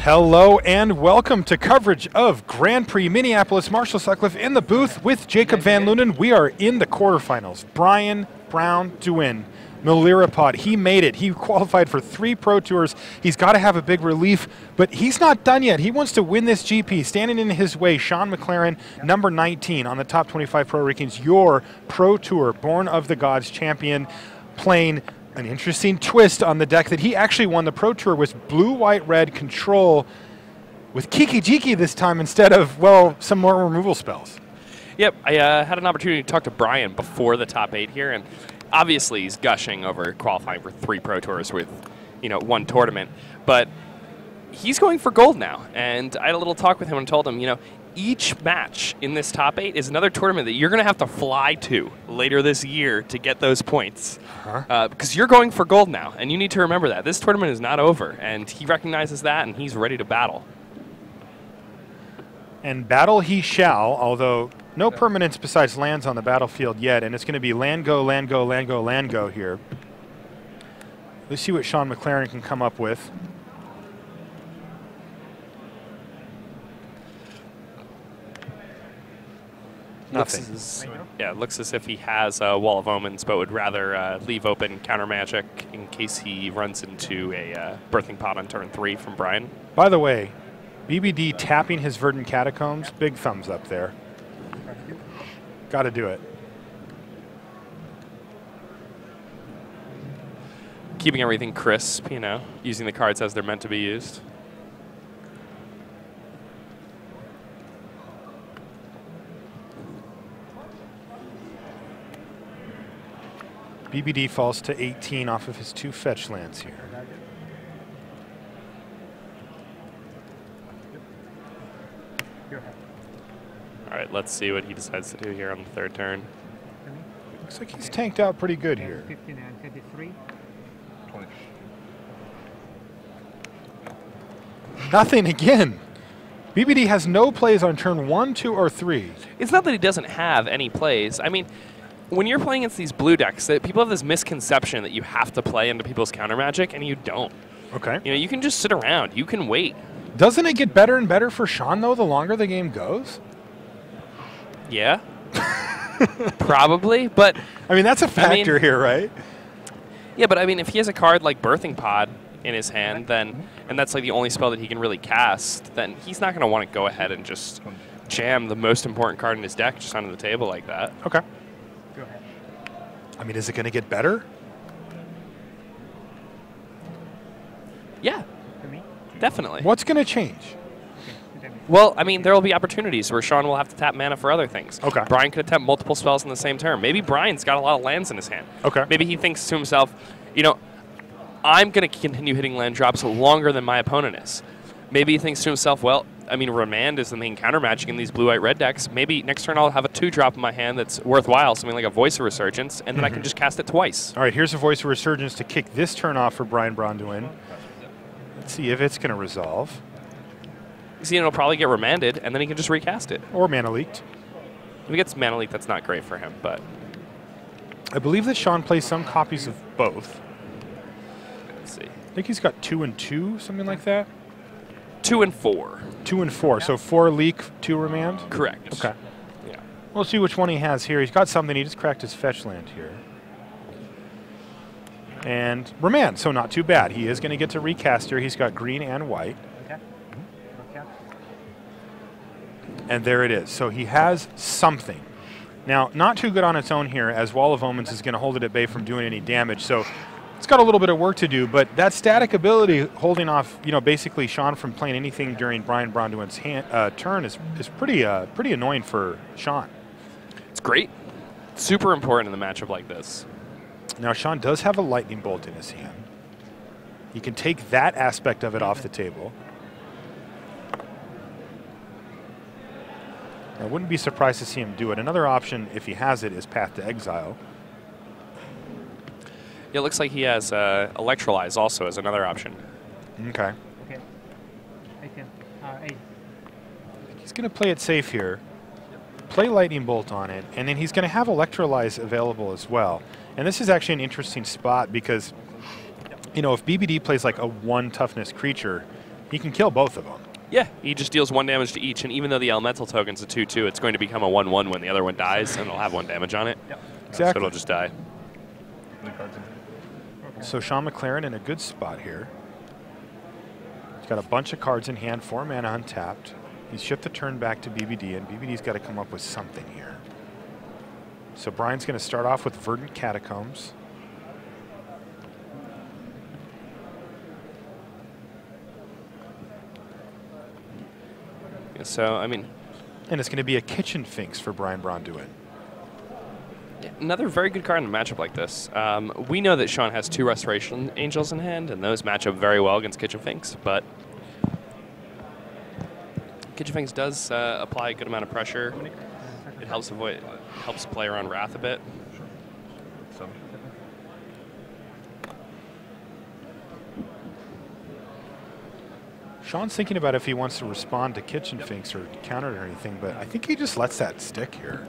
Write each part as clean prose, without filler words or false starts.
Hello and welcome to coverage of Grand Prix Minneapolis. Marshall Sutcliffe in the booth with Jacob Van Lunen. We are in the quarterfinals. Brian Brown Duin, Millirapod, he made it. He qualified for 3 Pro Tours. He's got to have a big relief, but he's not done yet. He wants to win this GP. Standing in his way, Sean McLaren, number 19 on the top 25 Pro rankings, your Pro Tour Born of the Gods champion, playing an interesting twist on the deck that he actually won the Pro Tour with blue, white, red control with Kiki Jiki this time instead of, well, some more removal spells. Yep, I had an opportunity to talk to Brian before the top 8 here, and obviously he's gushing over qualifying for 3 Pro Tours with, 1 tournament, but he's going for gold now. And I had a little talk with him and told him, each match in this top 8 is another tournament that you're going to have to fly to later this year to get those points. Because you're going for gold now, and you need to remember that. This tournament is not over, and he recognizes that, and he's ready to battle. And battle he shall, although no permanents besides lands on the battlefield yet, and it's going to be land go, land go, land go, land go here. Let's see what Sean McLaren can come up with. Nothing. Looks as if he has a Wall of Omens, but would rather leave open counter magic in case he runs into a Birthing Pod on turn 3 from Brian. By the way, BBD tapping his Verdant Catacombs, big thumbs up there. Got to do it. Keeping everything crisp, using the cards as they're meant to be used. BBD falls to 18 off of his 2 fetch lands here. All right, let's see what he decides to do here on the 3rd turn. Looks like he's tanked out pretty good here. 15 and 23. 20. Nothing again. BBD has no plays on turn 1, 2, or 3. It's not that he doesn't have any plays. I mean, when you're playing against these blue decks, people have this misconception that you have to play into people's counter magic, and you don't. Okay. You can just sit around. You can wait. Doesn't it get better and better for Sean, though, the longer the game goes? Yeah. Probably, but... I mean, that's a factor here, right? Yeah, but I mean, if he has a card like Birthing Pod in his hand, then, and that's like the only spell that he can really cast, then he's not going to want to go ahead and just jam the most important card in his deck just onto the table like that. Okay. Go ahead. I mean, is it going to get better? Yeah, definitely. What's going to change? Well, I mean, there will be opportunities where Sean will have to tap mana for other things. Okay. Brian could attempt multiple spells in the same turn. Maybe Brian's got a lot of lands in his hand. Okay. Maybe he thinks to himself, I'm going to continue hitting land drops longer than my opponent is. Maybe he thinks to himself, well, I mean, Remand is the main counter magic in these blue-white-red decks. Maybe next turn I'll have a 2-drop in my hand that's worthwhile, something like a Voice of Resurgence, and then I can just cast it twice. All right, here's a Voice of Resurgence to kick this turn off for Brian Bronduin. Let's see if it's going to resolve. See, it'll probably get remanded, and then he can just recast it. Or mana leaked. If he gets mana leaked, that's not great for him, but... I believe that Sean plays some copies of both. Let's see. I think he's got 2 and 2, something like that. 2 and 4. 2 and 4, so 4 leak, 2 remand? Correct. Okay. Yeah. We'll see which one he has here. He's got something. He just cracked his fetch land here. And remand, so not too bad. He is going to get to recast here. He's got green and white. And there it is. So he has something. Now, not too good on its own here, as Wall of Omens is going to hold it at bay from doing any damage. So it's got a little bit of work to do, but that static ability holding off, basically Sean from playing anything during Brian Bronduin's turn is pretty annoying for Sean. It's great. Super important in the matchup like this. Now, Sean does have a Lightning Bolt in his hand. He can take that aspect of it off the table. I wouldn't be surprised to see him do it. Another option, if he has it, is Path to Exile. Yeah, it looks like he has Electrolyze also as another option. Okay. Okay. 8. He's going to play it safe here, play Lightning Bolt on it, and then he's going to have Electrolyze available as well. And this is actually an interesting spot because, if BBD plays like a 1 toughness creature, He can kill both of them. Yeah, he just deals 1 damage to each, and even though the elemental token's a 2/2, it's going to become a 1/1 when the other one dies, and it'll have 1 damage on it. Yep. Exactly. So it'll just die. So Sean McLaren in a good spot here. He's got a bunch of cards in hand, 4 mana untapped. He's shipped the turn back to BBD, and BBD's got to come up with something here. So Brian's going to start off with Verdant Catacombs. Yeah, so, I mean... And it's going to be a Kitchen Finks for Brian Braun-Duin. Another very good card in a matchup like this. We know that Sean has 2 Restoration Angels in hand, and those match up very well against Kitchen Finks, but Kitchen Finks does apply a good amount of pressure. It helps play around Wrath a bit. Sean's thinking about if he wants to respond to Kitchen Finks or counter it or anything, but I think he just lets that stick here.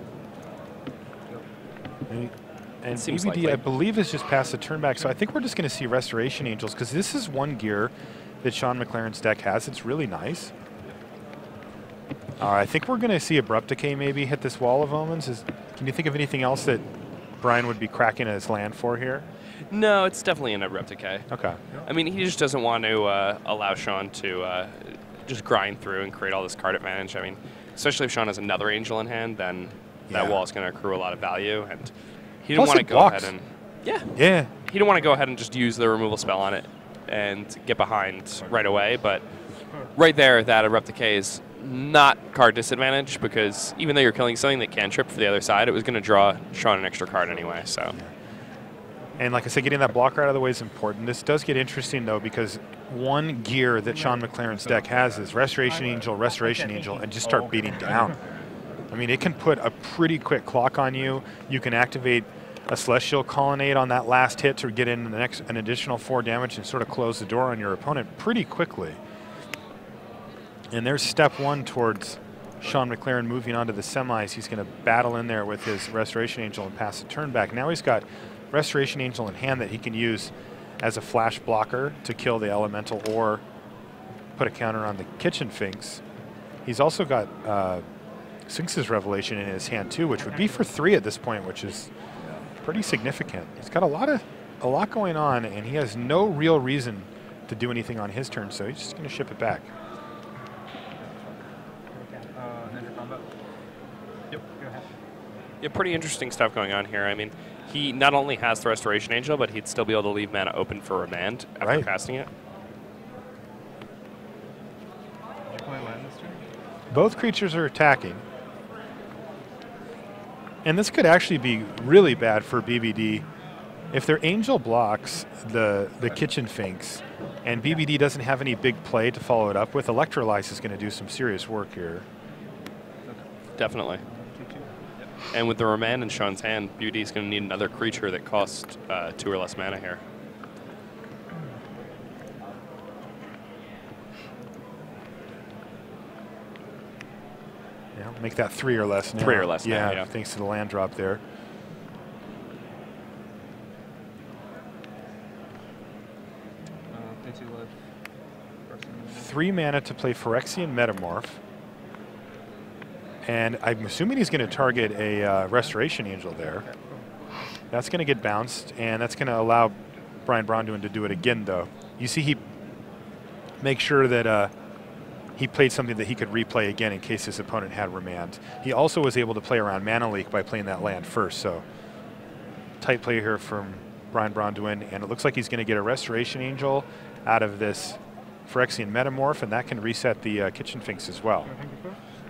And seems BBD, likely. I believe, is just past the turn back, so I think we're just going to see Restoration Angels, because this is one gear that Sean McLaren's deck has. It's really nice. I think we're going to see Abrupt Decay maybe hit this Wall of Omens. Can you think of anything else that Brian would be cracking his land for here? No, it's definitely an Abrupt Decay. Okay. I mean, he just doesn't want to allow Sean to just grind through and create all this card advantage. I mean, especially if Sean has another Angel in hand, then that wall is going to accrue a lot of value, and he didn't want to go ahead and he didn't want to go ahead and just use the removal spell on it and get behind right away. But right there, that Abrupt Decay is not card disadvantage, because even though you're killing something that can trip for the other side, it was going to draw Sean an extra card anyway. So. And like I said, getting that blocker out of the way is important. This does get interesting, though, because one gear that Sean McLaren's deck has is Restoration Angel, and just start beating down. I mean, it can put a pretty quick clock on you. You can activate a Celestial Colonnade on that last hit to get in an additional 4 damage and sort of close the door on your opponent pretty quickly. And there's step 1 towards Sean McLaren moving on to the semis. He's going to battle in there with his Restoration Angel and pass the turn back. Now he's got Restoration Angel in hand that he can use as a flash blocker to kill the elemental or put a counter on the Kitchen Finks. He's also got Sphinx's Revelation in his hand too, which would be for 3 at this point, which is pretty significant. He's got a lot going on, and he has no real reason to do anything on his turn, so he's just going to ship it back. Yeah, pretty interesting stuff going on here. I mean, he not only has the Restoration Angel, but he'd still be able to leave mana open for Remand after casting it. Did you play land this turn? Both creatures are attacking. And this could actually be really bad for BBD. If their Angel blocks the Kitchen Finks and BBD doesn't have any big play to follow it up with, Electrolyze is going to do some serious work here. Definitely. And with the Remand in Sean's hand, BBD is going to need another creature that costs 2 or less mana here. Yeah, make that 3 or less now. 3 or less now, yeah. Thanks to the land drop there. Three mana to play Phyrexian Metamorph. And I'm assuming he's going to target a Restoration Angel there. That's going to get bounced, and that's going to allow Brian Braun-Duin to do it again, though. You see he makes sure that he played something that he could replay again in case his opponent had Remand. He also was able to play around Mana Leak by playing that land first, so tight play here from Brian Braun-Duin, and it looks like he's going to get a Restoration Angel out of this Phyrexian Metamorph, and that can reset the Kitchen Finks as well.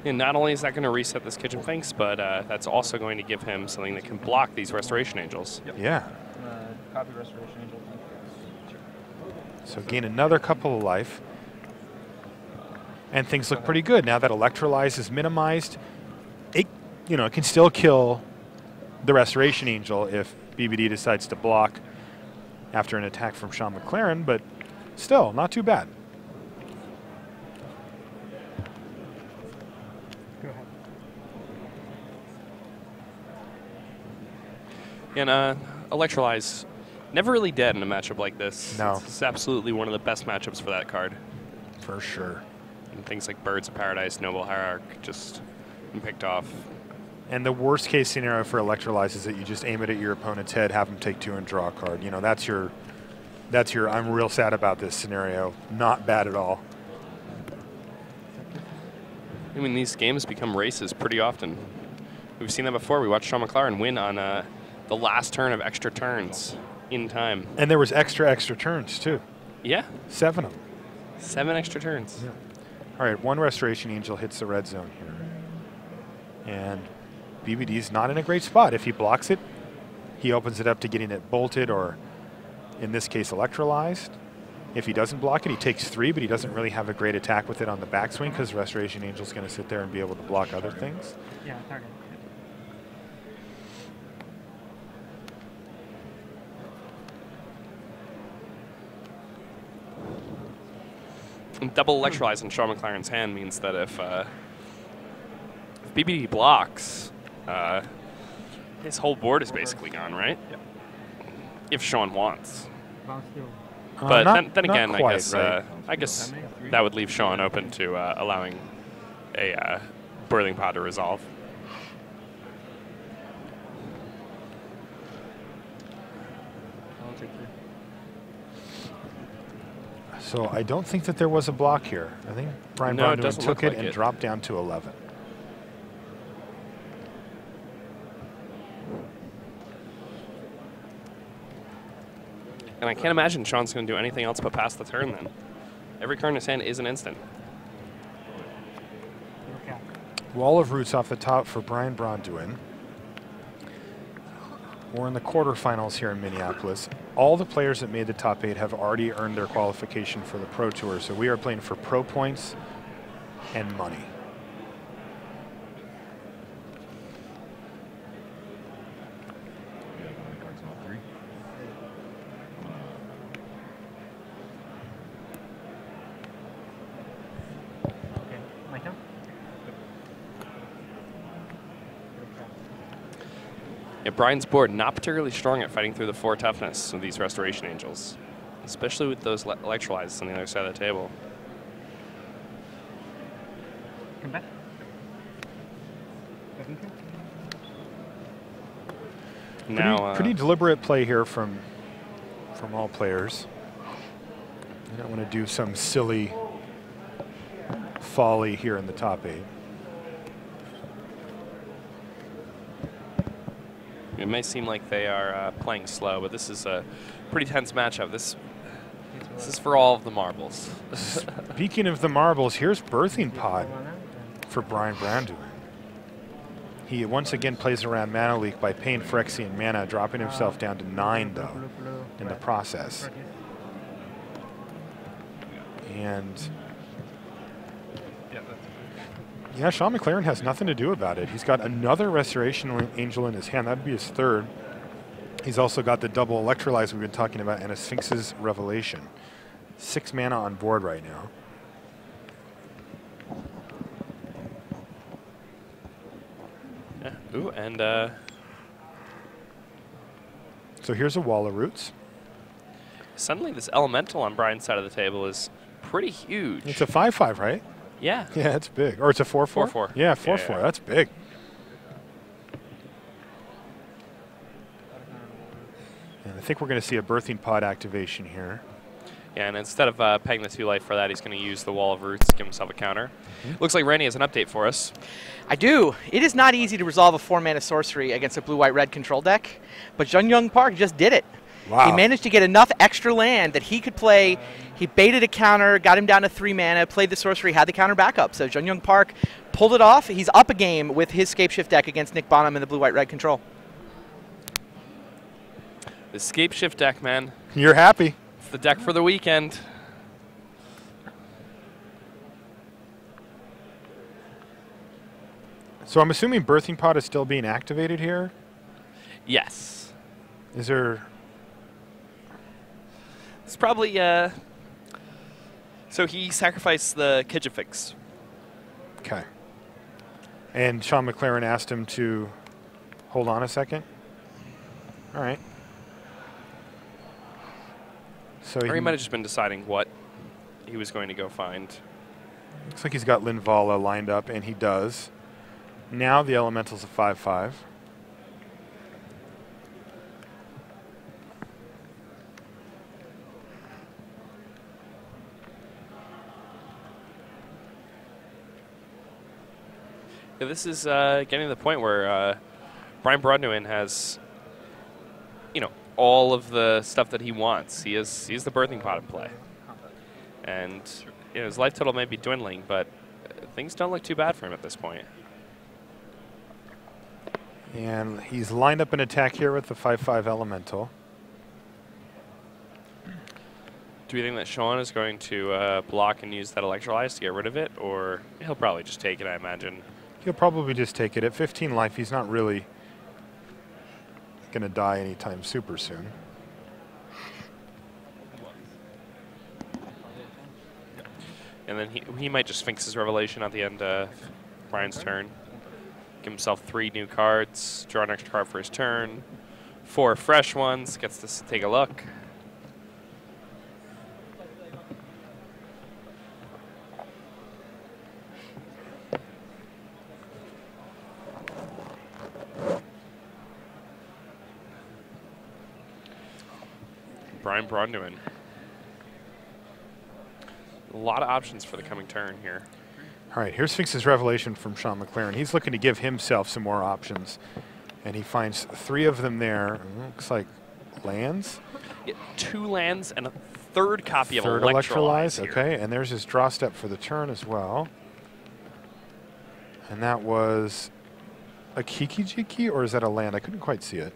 And not only is that going to reset this Kitchen Finks, but that's also going to give him something that can block these Restoration Angels. Yep. Yeah. Copy Restoration Angel. So gain another couple of life. And things look pretty good. Now that Electrolyze is minimized, it can still kill the Restoration Angel if BBD decides to block after an attack from Sean McLaren, but still, not too bad. And Electrolyze, never really dead in a matchup like this. No. It's absolutely one of the best matchups for that card. For sure. And things like Birds of Paradise, Noble Hierarch just been picked off. And the worst case scenario for Electrolyze is that you just aim it at your opponent's head, have him take 2 and draw a card. You know, that's your I'm real sad about this scenario. Not bad at all. I mean, these games become races pretty often. We've seen that before. We watched Sean McLaren win on the last turn of extra turns in time. And there was extra turns, too. Yeah. 7 of them. 7 extra turns. Yeah. All right, 1 Restoration Angel hits the red zone here. And BBD's not in a great spot. If he blocks it, he opens it up to getting it bolted or, in this case, electrolyzed. If he doesn't block it, he takes 3, but he doesn't really have a great attack with it on the backswing because Restoration Angel's going to sit there and be able to block other things. Yeah, target. And double electrolyze in Sean McLaren's hand means that if BBD blocks, his whole board is basically gone, right? Yep. If Sean wants. Bounce through. But not then again, quite, I guess that would leave Sean open to allowing a Birthing Pod to resolve. I'll take 3. So I don't think that there was a block here. I think Brian No, it Bonduin doesn't took look it like and it. dropped down to 11. And I can't imagine Sean's going to do anything else but pass the turn then. Every card in his hand is an instant. Okay. Wall of Roots off the top for Brian Bonduin. We're in the quarterfinals here in Minneapolis. All the players that made the top 8 have already earned their qualification for the Pro Tour, so we are playing for pro points and money. Okay. My turn? Yeah, Brian's board not particularly strong at fighting through the 4 toughness of these Restoration Angels, especially with those electrolyzes on the other side of the table. Come back. Now, Pretty deliberate play here from all players. You don't want to do some silly folly here in the top 8. it may seem like they are playing slow, but this is a pretty tense matchup. This is for all of the marbles. Speaking of the marbles, here's Birthing Pod for Brian Bonduin. He once again plays around Mana Leak by paying Phyrexian mana, dropping himself down to 9, though, in the process. And yeah, Sean McLaren has nothing to do about it. He's got another Restoration Angel in his hand. That'd be his 3rd. He's also got the double Electrolyze we've been talking about and a Sphinx's Revelation. 6 mana on board right now. Yeah. Ooh, and So here's a Wall of Roots. suddenly this elemental on Brian's side of the table is pretty huge. It's a 5/5, right? Yeah. Yeah, it's big. Or it's a 4/4? 4/4. Yeah, 4/4. Yeah. That's big. And I think we're going to see a Birthing Pod activation here. Yeah, and instead of paying the 2 life for that, he's going to use the Wall of Roots to give himself a counter. Looks like Randy has an update for us. I do. It is not easy to resolve a 4-mana sorcery against a blue-white-red control deck, but Jun-Young Park just did it. Wow. He managed to get enough extra land that he could play. He baited a counter, got him down to 3 mana, played the sorcery, had the counter backup. So Jun-Young Park pulled it off. He's up a game with his Scapeshift deck against Nick Bonham and the blue-white-red control. The Scapeshift deck, man. You're happy. It's the deck for the weekend. So I'm assuming Birthing Pod is still being activated here. Yes. Is there... It's probably, so he sacrificed the Kijifix. Okay. And Sean McLaren asked him to hold on a second. All right. So Or he might have just been deciding what he he was going to go find. Looks like he's got Linvala lined up, and he does. Now the elemental's a 5/5. Yeah, this is getting to the point where Brian Brodnewin has, all of the stuff that he wants. He has the birthing pot in play. And his life total may be dwindling, but things don't look too bad for him at this point. And he's lined up an attack here with the 5/5 elemental. Do we think that Sean is going to block and use that electrolyze to get rid of it, or he'll probably just take it, I imagine? He'll probably just take it. At 15 life, he's not really going to die anytime super soon. And then he might just Sphinx his Revelation at the end of Brian's turn. Give himself 3 new cards, draw an extra card for his turn. 4 fresh ones, gets to take a look. Brian Brodnewin. A lot of options for the coming turn here. All right, here's Sphinx's Revelation from Sean McLaren. He's looking to give himself some more options, and he finds 3 of them there. Looks like lands. Yeah, 2 lands and a 3rd copy Third of Electrolyze. Okay, and there's his draw step for the turn as well. And that was a Kiki-Jiki, or is that a land? I couldn't quite see it.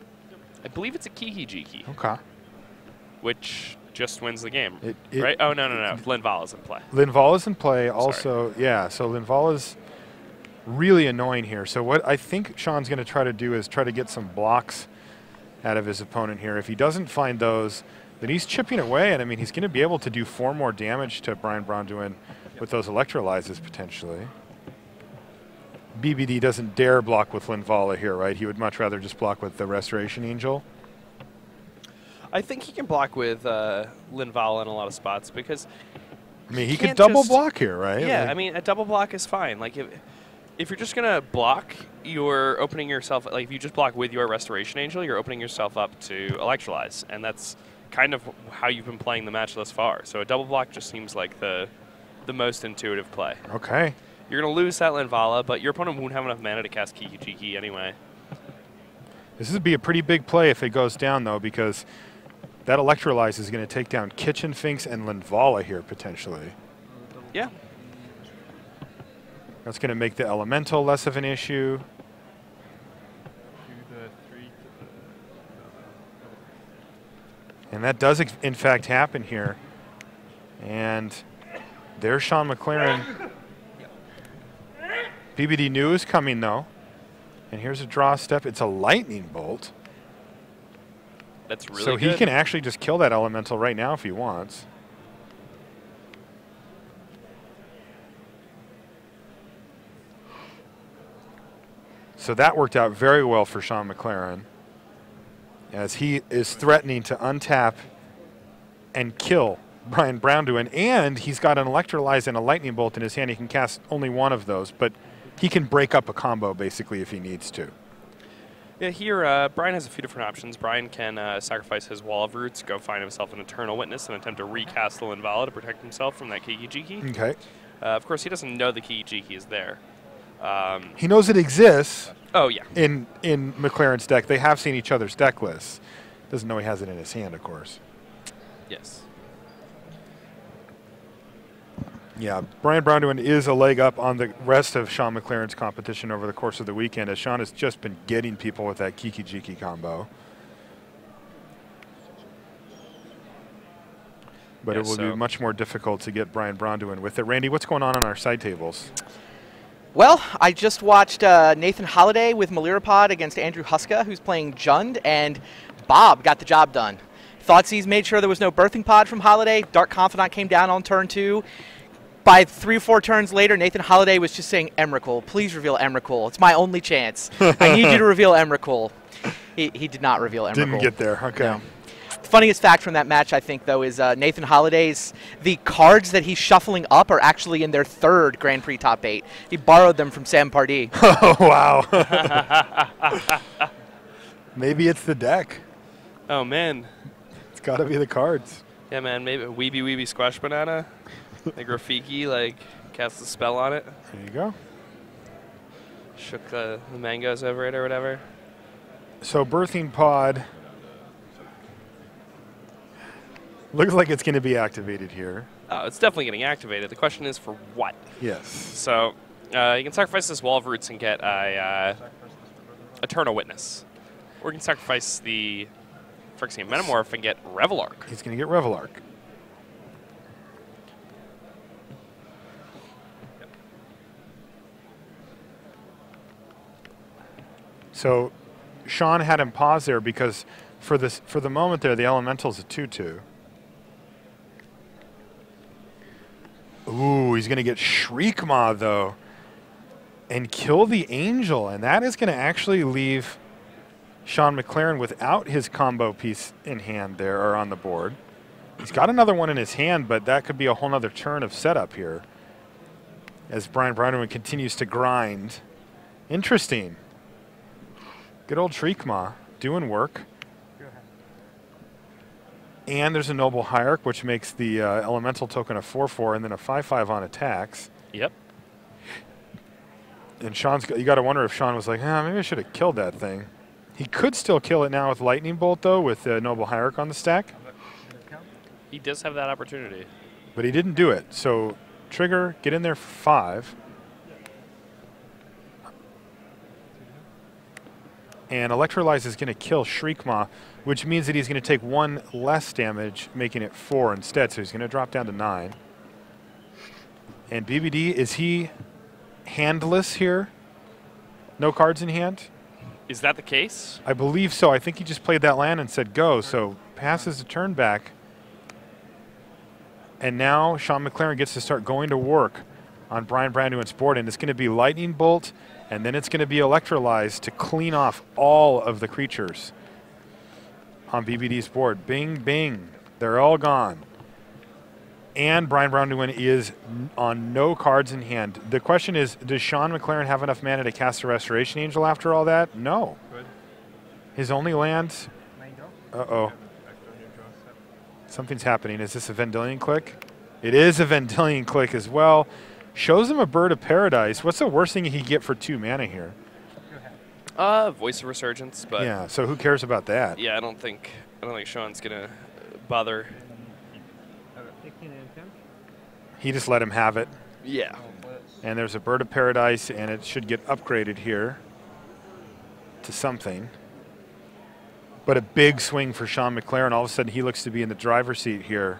I believe it's a Kiki-Jiki, Okay. which just wins the game, It- right? Oh, no. Linvala's in play. Linvala's in play also. Yeah, so Linvala's really annoying here. So what I think Sean's going to try to do is try to get some blocks out of his opponent here. If he doesn't find those, then he's chipping away, and I mean, he's going to be able to do 4 more damage to Brian Brodnewin with those electrolyzes potentially. BBD doesn't dare block with Linvala here, right? He would much rather just block with the Restoration Angel. I think he can block with Linvala in a lot of spots because I mean, he could can't double just- block here, right? Yeah, Like- I mean, a double block is fine. Like, if you're just going to block, you're opening yourself, like, if you just block with your Restoration Angel, you're opening yourself up to Electrolyze, and that's kind of how you've been playing the match thus far. So a double block just seems like the most intuitive play. Okay. You're going to lose that Linvala, but your opponent won't have enough mana to cast Kiki-Jiki anyway. This would be a pretty big play if it goes down, though, because that Electrolyze is going to take down Kitchen Finks and Linvala here, potentially. Yeah. That's going to make the Elemental less of an issue. And that does, in fact, happen here. And there's Sean McLaren. BBD knew was coming, though. And here's a draw step. It's a Lightning Bolt. That's really So good. he can actually just kill that Elemental right now if he wants. So that worked out very well for Sean McLaren, as he is threatening to untap and kill Brian Brodnewin, and he's got an Electrolyze and a Lightning Bolt in his hand. He can cast only one of those, but he can break up a combo basically if he needs to. Yeah, here, Brian has a few different options. Brian can sacrifice his Wall of Roots, go find himself an Eternal Witness, and attempt to recast the Linvala to protect himself from that Kiki-Jiki. Okay. Of course, he doesn't know the Kiki-Jiki is there. He knows it exists. Oh, yeah. In McLaren's deck. They have seen each other's deck lists. Doesn't know he has it in his hand, of course. Yes. Yeah, Brian Brodnewin is a leg up on the rest of Sean McLaren's competition over the course of the weekend, as Sean has just been getting people with that Kiki-Jiki combo. But Yeah, it will so be much more difficult to get Brian Brodnewin with it. Randy, what's going on our side tables? Well, I just watched Nathan Holliday with Malirapod against Andrew Huska, who's playing Jund, and Bob got the job done. Thoughtseize made sure there was no birthing pod from Holliday. Dark Confidant came down on turn 2. By 3 or 4 turns later, Nathan Holliday was just saying, Emrakul, please reveal Emrakul. It's my only chance. I need you to reveal Emrakul. He did not reveal Emrakul. Didn't get there. Okay. No. Funniest fact from that match, I think, though, is Nathan Holliday's, the cards that he's shuffling up are actually in their 3rd Grand Prix top 8. He borrowed them from Sam Pardee. Oh, wow. Maybe it's the deck. Oh, man. It's got to be the cards. Yeah, man, maybe Weeby Weeby Squash Banana. Like Rafiki, like, cast a spell on it. There you go. Shook the mangoes over it or whatever. So birthing pod looks like it's going to be activated here. Oh, it's definitely getting activated. The question is for what? Yes. So you can sacrifice this Wall of Roots and get a Eternal Witness. Or you can sacrifice the Phyrexian Metamorph and get Revelark. He's going to get Revelark. So Sean had him pause there because for the moment there, the Elemental's a 2/2. Ooh, he's going to get Shriekmaw, though, and kill the Angel. And that is going to actually leave Sean McLaren without his combo piece in hand there or on the board. He's got another one in his hand, but that could be a whole nother turn of setup here as Brian Brownwood continues to grind. Interesting. Good old Shriekmaw doing work. And there's a Noble Hierarch, which makes the Elemental token a 4/4 and then a 5/5 on attacks. Yep. And you got to wonder if Sean was like, maybe I should have killed that thing. He could still kill it now with Lightning Bolt, though, with Noble Hierarch on the stack. He does have that opportunity. But he didn't do it. So trigger, get in there for 5. And Electrolyze is going to kill Shriekmaw, which means that he's going to take 1 less damage, making it 4 instead. So he's going to drop down to 9. And BBD, is he handless here? No cards in hand? Is that the case? I believe so. I think he just played that land and said go. So passes the turn back. And now Sean McLaren gets to start going to work on Brian Branduin's board. And it's going to be Lightning Bolt, and then it's going to be Electrolyze to clean off all of the creatures on BBD's board. Bing, bing. They're all gone. And Brian Branduin is on no cards in hand. The question is, does Sean McLaren have enough mana to cast a Restoration Angel after all that? No. Good. His only land... Mango. Uh-oh. Something's happening. Is this a Vendilion Click? It is a Vendilion Click as well. Shows him a Bird of Paradise. What's the worst thing he could get for 2 mana here? Voice of Resurgence, but Yeah, so who cares about that? yeah, I don't think Sean's gonna bother. He just let him have it. Yeah. And there's a Bird of Paradise, and it should get upgraded here to something. But a big swing for Sean McLaren. All of a sudden, he looks to be in the driver's seat here.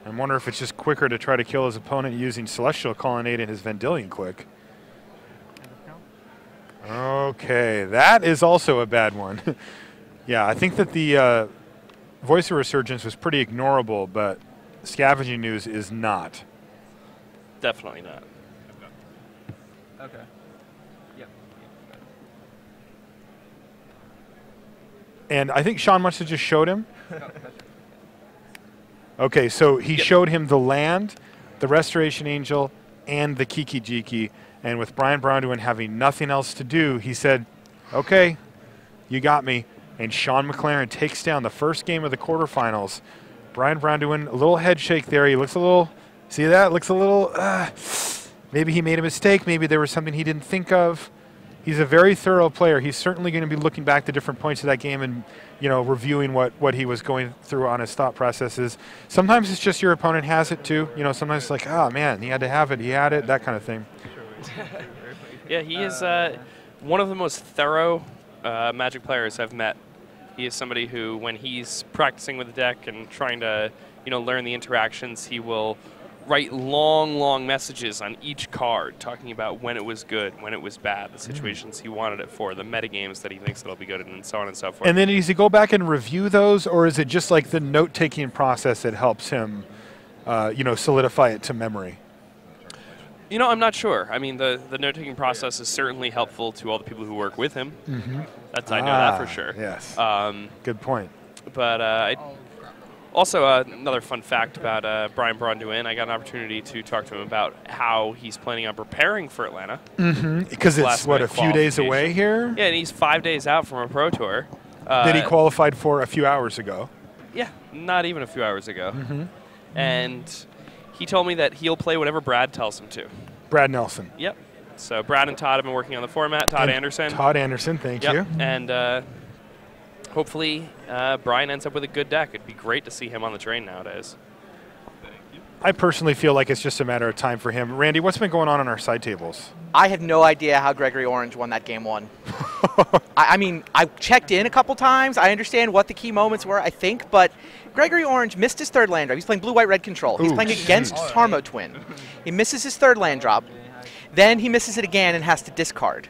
I wonder if it's just quicker to try to kill his opponent using Celestial Colonnade and his Vendilion Click. Okay, that is also a bad one. Yeah, I think that the Voice of Resurgence was pretty ignorable, but Scavenging News is not. Definitely not. Okay. Yep. And I think Sean must have just showed him. Okay, so he showed him the land, the Restoration Angel, and the Kiki Jiki. And with Brian Branduin having nothing else to do, he said, okay, you got me. And Sean McLaren takes down the first game of the quarterfinals. Brian Branduin, a little head shake there. He looks a little, see that? Looks a little, maybe he made a mistake. Maybe there was something he didn't think of. He's a very thorough player. He's certainly going to be looking back to different points of that game and, you know, reviewing what he was going through on his thought processes. Sometimes it's just your opponent has it too. You know, sometimes it's like, oh man, he had to have it, he had it, that kind of thing. Yeah, he is one of the most thorough Magic players I've met. He is somebody who, when he's practicing with the deck and trying to, you know, learn the interactions, he will write long, long messages on each card talking about when it was good, when it was bad, the situations he wanted it for, the metagames that he thinks it'll be good in, and so on and so forth. And then does he go back and review those, or is it just like the note-taking process that helps him, you know, solidify it to memory? You know, I'm not sure. I mean, the note-taking process is certainly helpful to all the people who work with him. Mm-hmm. I know that for sure. Yes. Good point. But also, another fun fact about Brian Braun-Duin, I got an opportunity to talk to him about how he's planning on preparing for Atlanta. Mm-hmm. Because it's, what, a few days away here? Yeah, and he's 5 days out from a Pro Tour. That he qualified for a few hours ago. Yeah, not even a few hours ago. Mm-hmm. And he told me that he'll play whatever Brad tells him to. Brad Nelson. Yep. So Brad and Todd have been working on the format. Todd Anderson. Todd Anderson, thank you. And hopefully Brian ends up with a good deck. It'd be great to see him on the train nowadays. I personally feel like it's just a matter of time for him. Randy, what's been going on our side tables? I have no idea how Gregory Orange won that game one. I mean, I checked in a couple times. I understand what the key moments were, I think, but Gregory Orange missed his third land drop. He's playing blue-white-red control. He's playing against Tarmo Twin. He misses his third land drop. Then he misses it again and has to discard.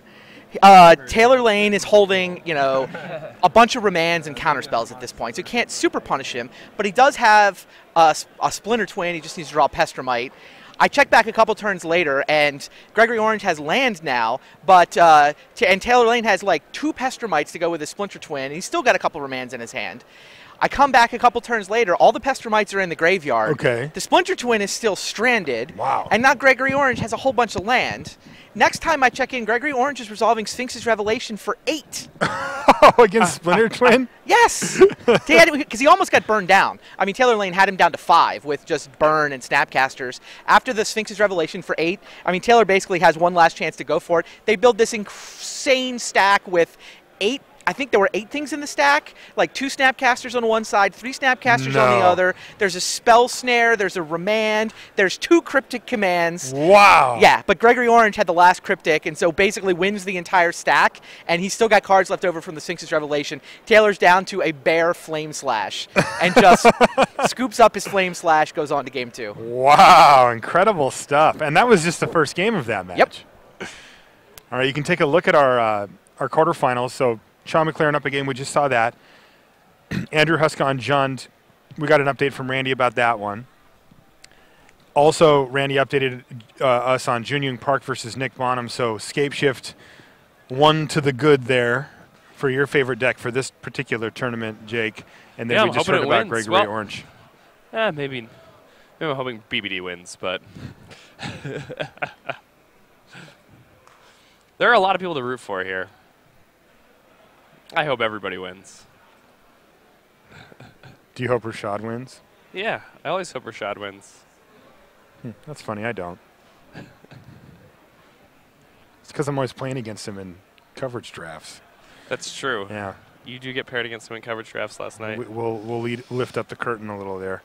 Taylor Lane is holding, a bunch of remands and counterspells at this point, so you can't super punish him, but he does have a Splinter Twin. He just needs to draw Pestromite. I checked back a couple turns later, and Gregory Orange has land now, but and Taylor Lane has like 2 Pestromites to go with his Splinter Twin, and he's still got a couple remands in his hand. I come back a couple turns later, all the Pestromites are in the graveyard. Okay. The Splinter Twin is still stranded. Wow. And now Gregory Orange has a whole bunch of land. Next time I check in, Gregory Orange is resolving Sphinx's Revelation for 8. Against Splinter Twin? Yes. Because he almost got burned down. I mean, Taylor Lane had him down to 5 with just burn and Snapcasters. After the Sphinx's Revelation for 8, I mean, Taylor basically has one last chance to go for it. They build this insane stack with 8. I think there were 8 things in the stack, like 2 Snapcasters on one side, 3 Snapcasters on the other. There's a Spell Snare, there's a Remand, there's 2 Cryptic Commands. Wow. Yeah, but Gregory Orange had the last Cryptic, and so basically wins the entire stack, and he's still got cards left over from the Sphinx's Revelation. Taylor's down to a bare Flame Slash, and just scoops up his Flame Slash, goes on to game 2. Wow, incredible stuff. And that was just the first game of that match. Yep. All right, you can take a look at our quarterfinals. So Sean McLaren up a game. We just saw that. Andrew Huskon Jund. We got an update from Randy about that one. Also, Randy updated us on Junyoung Park versus Nick Bonham. So Scapeshift won to the good there for your favorite deck for this particular tournament, Jake. And then we just heard about Gregory Orange. Maybe I'm hoping BBD wins, but there are a lot of people to root for here. I hope everybody wins. Do you hope Rashad wins? Yeah, I always hope Rashad wins. That's funny. I don't. It's because I'm always playing against him in coverage drafts. That's true. Yeah. You do get paired against him in coverage drafts last night. We'll lift up the curtain a little there.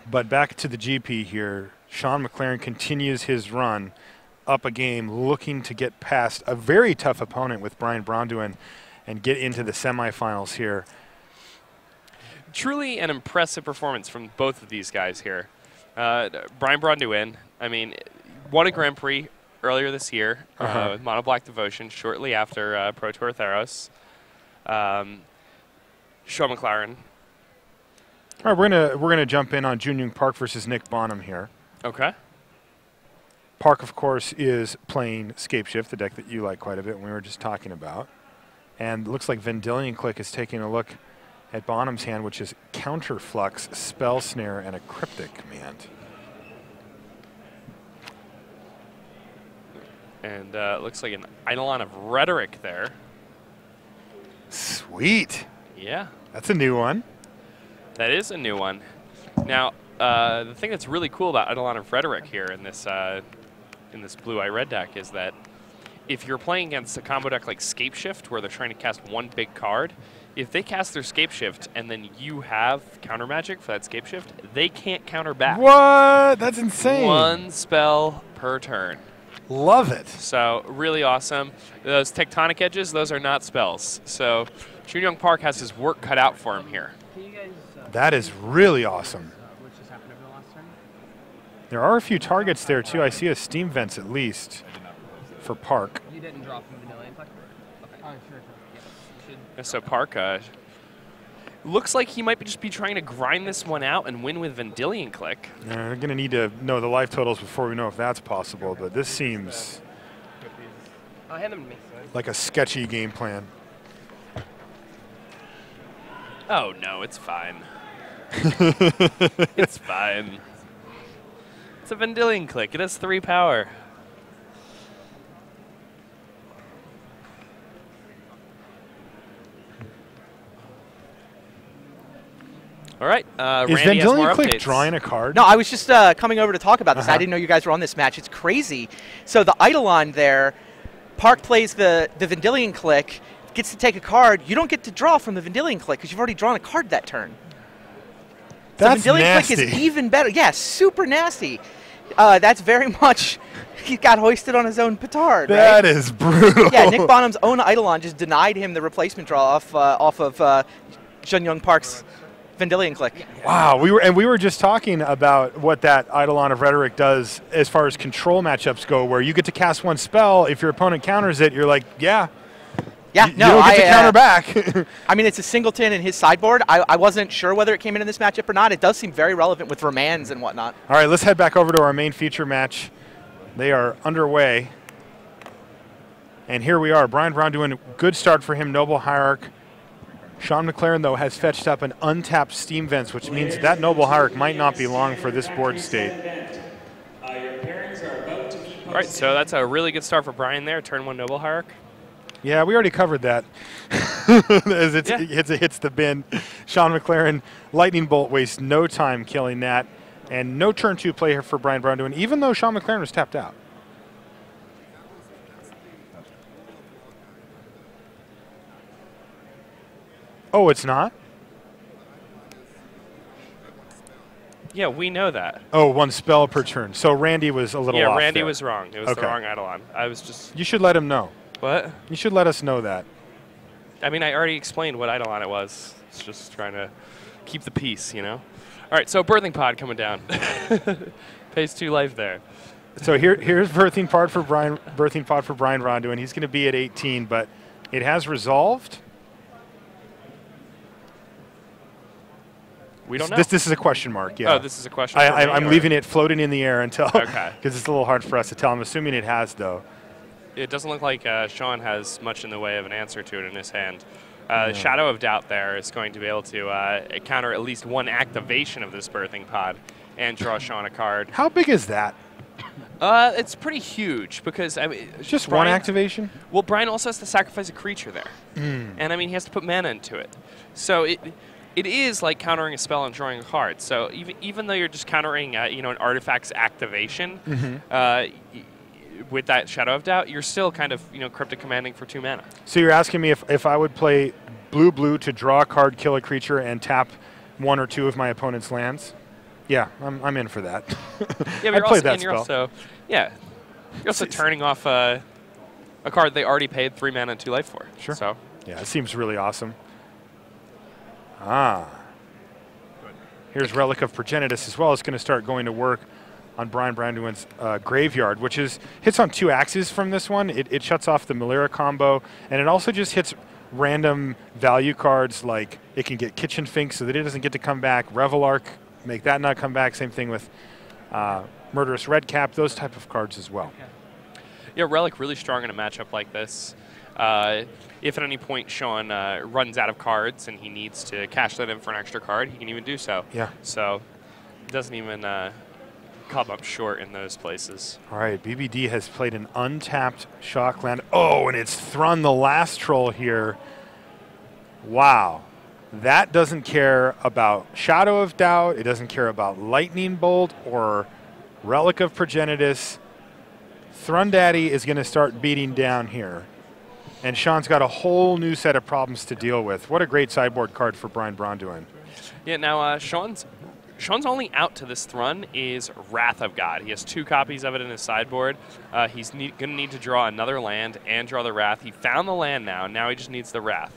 But back to the GP here. Sean McLaren continues his run up a game, looking to get past a very tough opponent with Brian Braun-Duin and get into the semifinals here. Truly an impressive performance from both of these guys here. Brian Braun-Duin, I mean, won a Grand Prix earlier this year with Mono Black Devotion shortly after Pro Tour Theros. Sean McLaren. All right, we're gonna jump in on Junyoung Park versus Nick Bonham here. Okay. Park, of course, is playing Scapeshift, the deck that you like quite a bit, and we were just talking about. And it looks like Vendilion Click is taking a look at Bonham's hand, which is Counterflux, Spell Snare, and a Cryptic Command. And looks like an Eidolon of Rhetoric there. Sweet. Yeah. That's a new one. That is a new one. Now, the thing that's really cool about Eidolon of Rhetoric here in this blue-eye red deck is that if you're playing against a combo deck like Scapeshift, where they're trying to cast one big card, if they cast their Scapeshift and then you have counter magic for that Scapeshift, they can't counter back. What? That's insane. 1 spell per turn. Love it. So really awesome. Those Tectonic Edges, those are not spells. So Junyoung Park has his work cut out for him here. That is really awesome. Which just happened over the last turn? There are a few targets there, too. I see a Steam Vents at least for Park. You didn't draw from Vanilla Impact? Okay. Oh, sure. Yeah. So Park, Looks like he might just be trying to grind this one out and win with Vendilion Click. We're going to need to know the life totals before we know if that's possible, but this seems Hand them to me. like a sketchy game plan. Oh, no, it's fine. It's fine. It's a Vendilion Click. It has 3 power. All right. Is Randy has more Vendilion Click updates. drawing a card? No, I was just coming over to talk about this. I didn't know you guys were on this match. It's crazy. So the Eidolon there, Park plays the Vendilion Click, gets to take a card. You don't get to draw from the Vendilion Click because you've already drawn a card that turn. That's so Vendilion nasty. Click is even better. Yeah, super nasty. That's very much, he got hoisted on his own petard, right? That is brutal. Yeah, Nick Bonham's own Eidolon just denied him the replacement draw off of Jun Young Park's Vendilion Click. Wow, we were just talking about what that Eidolon of Rhetoric does as far as control matchups go, where you get to cast one spell. If your opponent counters it, you're like, yeah. Yeah, you don't get to counter back. I mean, it's a singleton in his sideboard. I wasn't sure whether it came in this matchup or not. It does seem very relevant with Romans and whatnot. All right, let's head back over to our main feature match. They are underway. And here we are. Brian Brown doing a good start for him, Noble Hierarch. Sean McLaren, though, has fetched up an untapped Steam Vents, which means that Noble Hierarch might not be long for this board state. All right, so that's a really good start for Brian there. Turn 1 Noble Hierarch. Yeah, we already covered that. As it hits the bin. Sean McLaren, Lightning Bolt wastes no time killing that. And no turn 2 play here for Brian Brown doing, even though Sean McLaren was tapped out. Oh, it's not? Yeah, we know that. Oh, 1 spell per turn. So Randy was a little off. Yeah, Randy there. was wrong. It was the wrong Eidolon. I was just... You should let him know. What? You should let us know that. I mean, I already explained what Eidolon it was. It's just trying to keep the peace, you know? All right, so Birthing Pod coming down. Pays 2 life there. So here's Birthing Pod for Brian Rondu, and he's going to be at 18, but it has resolved. We don't know. This is a question mark, yeah. Oh, this is a question I'm leaving it floating in the air until, okay, because it's a little hard for us to tell. I'm assuming it has, though. It doesn't look like Sean has much in the way of an answer to it in his hand. Shadow of Doubt there is going to be able to counter at least 1 activation of this Birthing Pod and draw Sean a card. How big is that? It's pretty huge because, I mean... Just Brian, 1 activation? Well, Brian also has to sacrifice a creature there. And, I mean, he has to put mana into it. So it is like countering a spell and drawing a card. So even though you're just countering an artifact's activation, with that Shadow of Doubt, you're still kind of cryptic commanding for 2 mana. So you're asking me if I would play blue to draw a card, kill a creature, and tap 1 or 2 of my opponent's lands? Yeah, I'm in for that. Yeah, but you're also turning off a card they already paid 3 mana and 2 life for. Sure. So yeah, it seems really awesome. Here's Relic of Progenitus as well. It's going to start going to work on Brian Branduin's Graveyard, which hits on 2 axes from this one. It shuts off the Melira combo, and it also just hits random value cards, like it can get Kitchen Fink so that it doesn't get to come back, Revelark, make that not come back. Same thing with Murderous Redcap, those type of cards as well. Yeah, Relic really strong in a matchup like this. If at any point Sean runs out of cards and he needs to cash that in for an extra card, he can even do so. Yeah. So it doesn't even come up short in those places. All right, BBD has played an untapped Shockland. Oh, and it's Thrun the last troll here. Wow. That doesn't care about Shadow of Doubt. It doesn't care about Lightning Bolt or Relic of Progenitus. Thrun Daddy is going to start beating down here. And Sean's got a whole new set of problems to deal with. What a great sideboard card for Brian Braunduin. Yeah, now Sean's only out to this Thrun is Wrath of God. He has 2 copies of it in his sideboard. He's going to need to draw another land and draw the Wrath. He found the land now. Now he just needs the Wrath.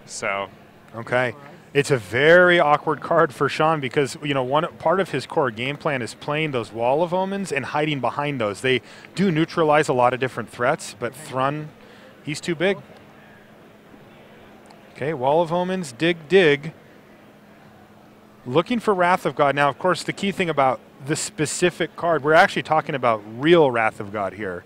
So... Okay. It's a very awkward card for Sean because, one part of his core game plan is playing those Wall of Omens and hiding behind those. They do neutralize a lot of different threats, but Thrun, he's too big. Okay, Wall of Omens, dig. looking for Wrath of God. Now, of course, the key thing about this specific card, we're actually talking about real Wrath of God here.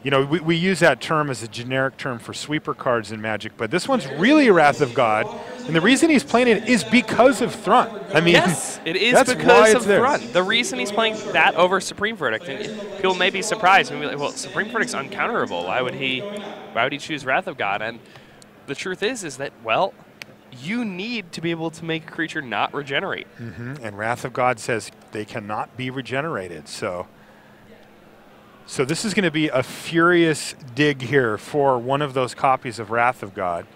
You know, we use that term as a generic term for sweeper cards in Magic, but this one's really Wrath of God, and the reason he's playing it is because of Thrunt. I mean, yes, it is that's because of there. Thrunt. The reason he's playing that over Supreme Verdict, and people may be surprised and be like, "Well, Supreme Verdict's uncounterable. Why would he choose Wrath of God?" And the truth is that, well, you need to be able to make a creature not regenerate. And Wrath of God says they cannot be regenerated. So this is going to be a furious dig here for one of those copies of Wrath of God.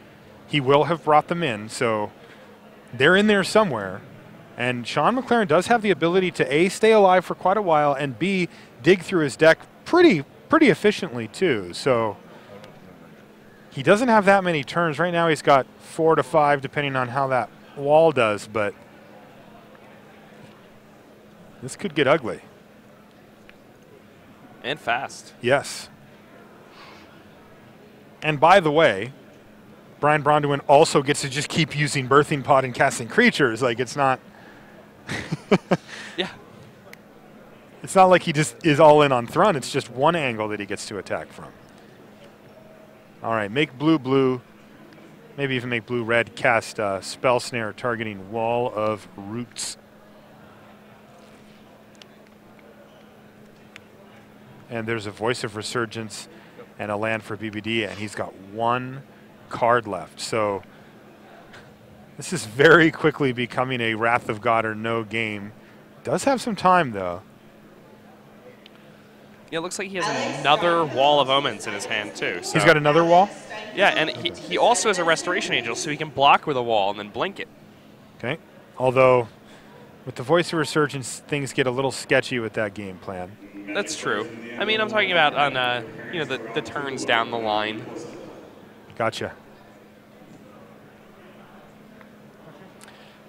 He will have brought them in, so they're in there somewhere. And Sean McLaren does have the ability to A, stay alive for quite a while, and B, dig through his deck pretty efficiently too. So he doesn't have that many turns. Right now he's got 4 to 5, depending on how that wall does, but this could get ugly. And fast. Yes. And by the way, Brian Bronduin also gets to just keep using Birthing Pod and casting creatures. Like, it's not... Yeah. It's not like he just is all in on Thrunt. It's just one angle that he gets to attack from. All right, make blue-blue. Maybe even make blue-red. Cast Spell Snare targeting Wall of Roots. And there's a Voice of Resurgence and a land for BBD, and he's got 1 card left. So this is very quickly becoming a Wrath of God or no game. Does have some time, though. Yeah, it looks like he has another Wall of Omens in his hand, too. So. He's got another wall? Yeah, and he also has a Restoration Angel, so he can block with a wall and then blink it. Okay. Although, with the Voice of Resurgence, things get a little sketchy with that game plan. That's true. I mean, I'm talking about on you know, the turns down the line. Gotcha.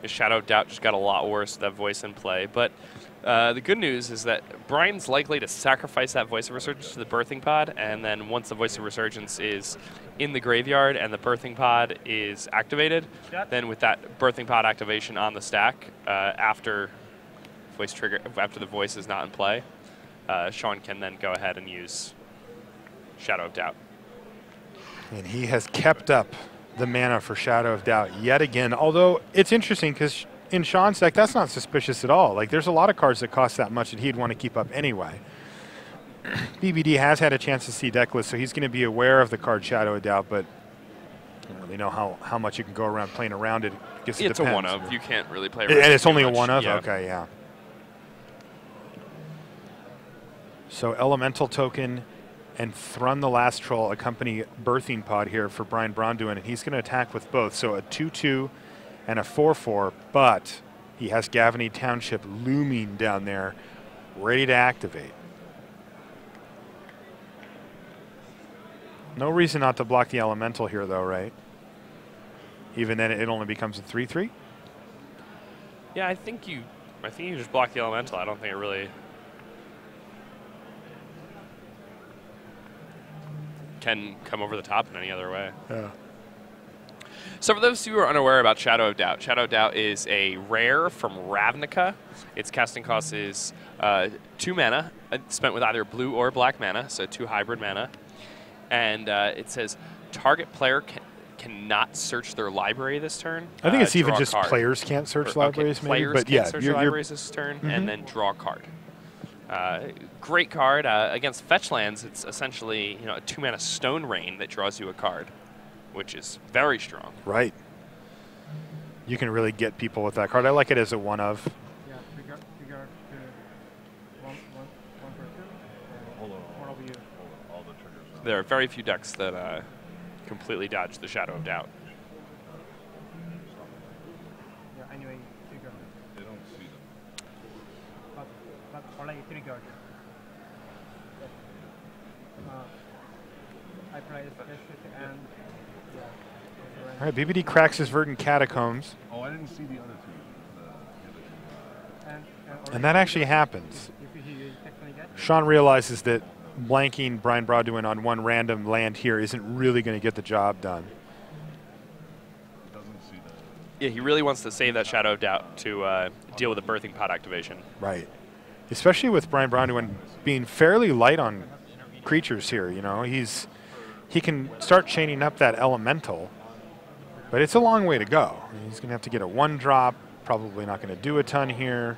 His Shadow of Doubt just got a lot worse with that voice in play. But the good news is that Brian's likely to sacrifice that Voice of Resurgence to the Birthing Pod, and then once the Voice of Resurgence is in the graveyard and the Birthing Pod is activated, then with that Birthing Pod activation on the stack, after the voice is not in play, Sean can then go ahead and use Shadow of Doubt. And he has kept up the mana for Shadow of Doubt yet again, although it's interesting because in Sean's deck, that's not suspicious at all. Like, there's a lot of cards that cost that much that he'd want to keep up anyway. BBD has had a chance to see deck list, so he's going to be aware of the card Shadow of Doubt, but I don't really know how much you can go around playing around it. I guess It's depends. a one-of. You can't really play And it's too only a much. one-of? Yeah. Okay, yeah. So Elemental Token and Thrun the Last Troll accompany Birthing Pod here for Brian Bronduin, and he's going to attack with both. So a 2/2 and a 4/4, but he has Gavany Township looming down there, ready to activate. No reason not to block the Elemental here, though, right? Even then, it only becomes a 3/3? Yeah, I think you just block the Elemental. I don't think it really can come over the top in any other way. Yeah. So for those who are unaware about Shadow of Doubt, Shadow of Doubt is a rare from Ravnica. Its casting cost is 2 mana, spent with either blue or black mana, so 2 hybrid mana. And it says target player cannot search their library this turn. I think it's even draw a just card. players can't search libraries, maybe. Players But can't yeah, search their libraries this turn, and then draw a card. Great card against fetch lands. It's essentially a 2-mana Stone Rain that draws you a card, which is very strong. right. You can really get people with that card. I like it as a one-of. Yeah, trigger one for two. Hold on. One of you. All the triggers. There are very few decks that completely dodge the Shadow of Doubt. Yeah, anyway, trigger. They don't see them. But only trigger. I play this and yeah. All right, BBD cracks his Verdant Catacombs, Oh, I didn't see the other two. and that actually happens. If he technically get Sean realizes that blanking Brian Bronduin on one random land here isn't really going to get the job done. It doesn't see Yeah, he really wants to save that Shadow of Doubt to deal with the Birthing Pod activation. Right. Especially with Brian Brown being fairly light on creatures here. You know, he can start chaining up that elemental, but it's a long way to go. He's going to have to get a 1-drop. Probably not going to do a ton here.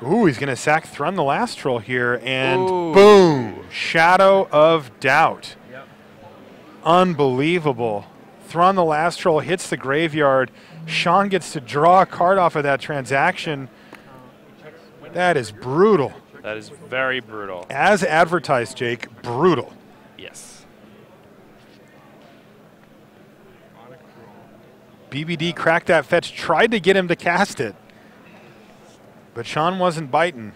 Ooh, he's going to sack Thrun the Last Troll here, and Ooh. Boom! Shadow of Doubt. Yep. Unbelievable. Thrun the Last Troll hits the graveyard. Sean gets to draw a card off of that transaction. That is brutal. That is very brutal. As advertised, Jake, brutal. Yes. BBD cracked that fetch, tried to get him to cast it, but Sean wasn't biting.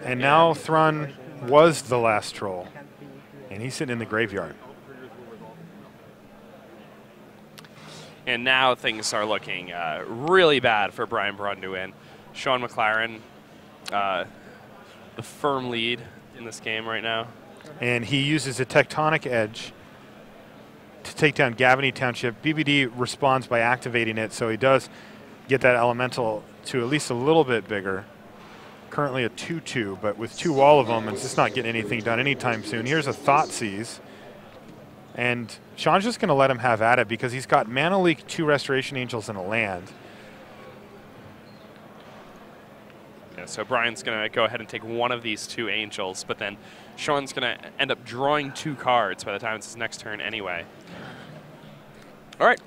And now Thrun was the last troll, and he's sitting in the graveyard. And now things are looking really bad for Brian Brunduin. Sean McLaren, the firm lead in this game right now. And he uses a Tectonic Edge to take down Gavany Township. BBD responds by activating it, so he does get that elemental to at least a little bit bigger. Currently a 2/2, but with 2 Wall of Omens, it's not getting anything done anytime soon. Here's a Thoughtseize. And Sean's just going to let him have at it because he's got Mana Leak, 2 Restoration Angels, and a land. Yeah, so Brian's going to go ahead and take one of these 2 Angels, but then Sean's going to end up drawing 2 cards by the time it's his next turn anyway. All right.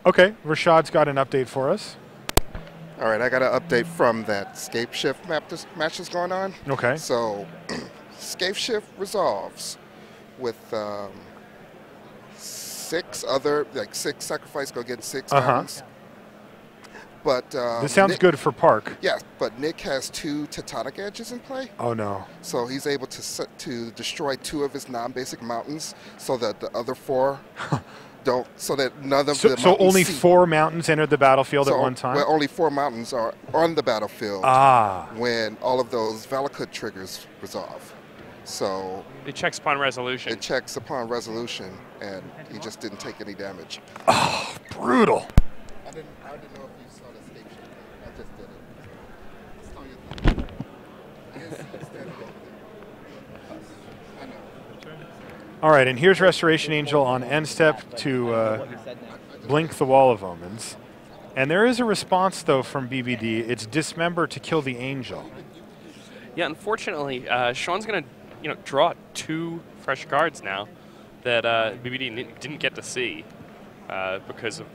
Okay, Rashad's got an update for us. All right, I got an update from that Scape Shift match that's going on. Okay. So, Scape Shift resolves with 6 other, like 6 sacrifice, go get 6 mountains. But this sounds Nick, good for Park. Yeah, but Nick has 2 Tectonic Edges in play. Oh no. So he's able to destroy 2 of his non-basic mountains, so that the other 4 don't. So that none of the So only 4 mountains entered the battlefield at one time. Well, only 4 mountains are on the battlefield. When all of those Valakut triggers resolve. So it checks upon resolution. It checks upon resolution, and he just didn't take any damage. Oh, brutal. I didn't know if you saw the Scape Shift. I just did it. It's on your thing. I didn't see you standing over there. I know. All right, and here's Restoration Angel on end step to blink the Wall of Omens. And there is a response, though, from BBD. It's Dismember to kill the Angel. Yeah, unfortunately, Sean's going to draw 2 fresh cards now that BBD didn't get to see because of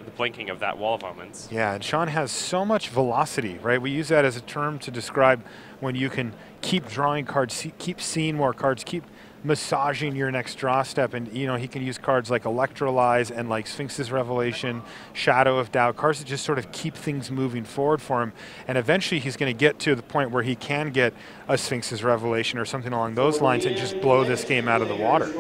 the blinking of that Wall of Omens. Yeah, and Sean has so much velocity, right? We use that as a term to describe when you can keep drawing cards, keep seeing more cards, keep massaging your next draw step. And, you know, he can use cards like Electrolyze and like Sphinx's Revelation, Shadow of Doubt, cards that just sort of keep things moving forward for him. And eventually he's going to get to the point where he can get a Sphinx's Revelation or something along those lines and just blow this game out of the water.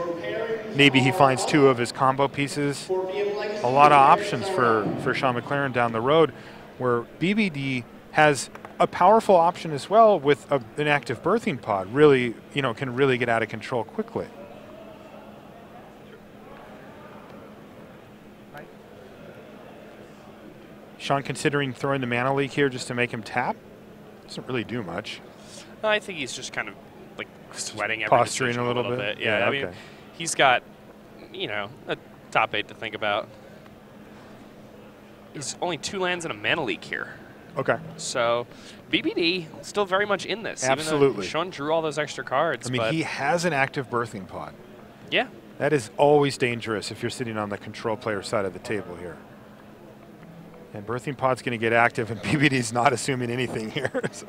Maybe he finds 2 of his combo pieces. A lot of options for Sean McLaren down the road, where BBD has a powerful option as well with an active Birthing Pod. Really, you know, can really get out of control quickly. Sean considering throwing the Mana Leak here just to make him tap. Doesn't really do much. I think he's just kind of like sweating every Posturing decision a little bit. Yeah, I mean, he's got, you know, a top 8 to think about. He's only 2 lands and a Mana Leak here. Okay. So BBD still very much in this. Absolutely. Even though Sean drew all those extra cards. I mean, he has an active Birthing Pod. Yeah. That is always dangerous if you're sitting on the control player side of the table here. And Birthing Pod's going to get active, and BBD's not assuming anything here. So.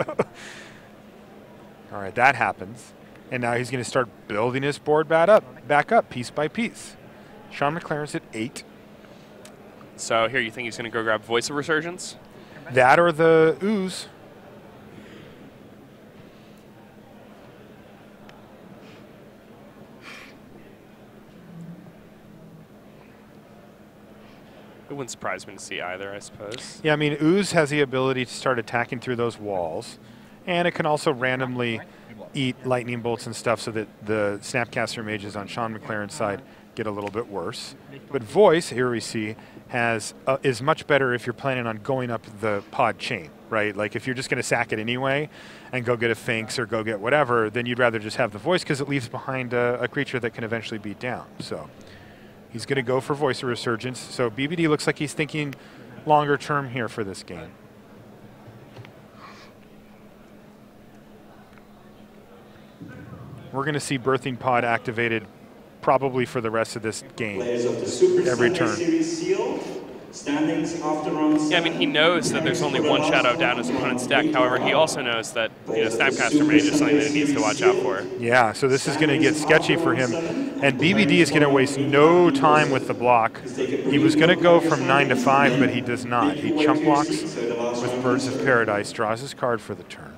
All right, that happens. And now he's going to start building his board back up, piece by piece. Sean McLaren's at 8. So here you think he's going to go grab Voice of Resurgence? That or the Ooze. It wouldn't surprise me to see either, I suppose. Yeah, I mean, Ooze has the ability to start attacking through those walls. And it can also randomly eat lightning bolts and stuff so that the Snapcaster mages on Sean McLaren's side get a little bit worse. But Voice, here we see, is much better if you're planning on going up the pod chain, right? Like if you're just going to sack it anyway and go get a Finks or go get whatever, then you'd rather just have the Voice because it leaves behind a creature that can eventually beat down. So he's going to go for Voice of Resurgence. So BBD looks like he's thinking longer term here for this game. We're going to see Birthing Pod activated probably for the rest of this game. Every turn. Yeah, I mean, he knows that there's only one shadow down his opponent's deck. However, he also knows that Snapcaster Mage is something that he needs to watch out for. Yeah, so this is going to get sketchy for him. And BBD is going to waste no time with the block. He was going to go from 9 to 5, but he does not. He chump blocks with Birds of Paradise, draws his card for the turn.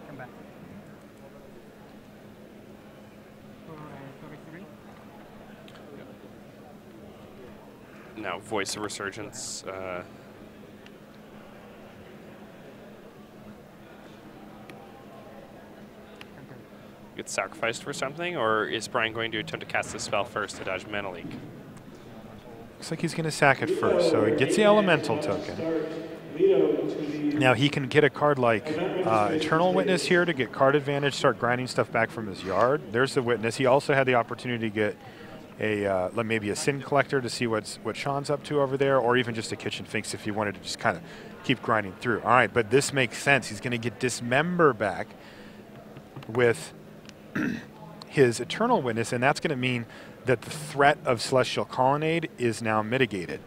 Come back. 33. No, Voice of Resurgence. Get sacrificed for something, or is Brian going to attempt to cast the spell first to dodge Mana Leak? Looks like he's going to sack it first, so he gets the Elemental token. Now he can get a card like Eternal Witness here to get card advantage, start grinding stuff back from his yard. There's the Witness. He also had the opportunity to get maybe a Sin Collector to see what Sean's up to over there, or even just a Kitchen Finks if he wanted to just kind of keep grinding through. All right, but this makes sense. He's going to get Dismember back with his Eternal Witness, and that's going to mean that the threat of Celestial Colonnade is now mitigated.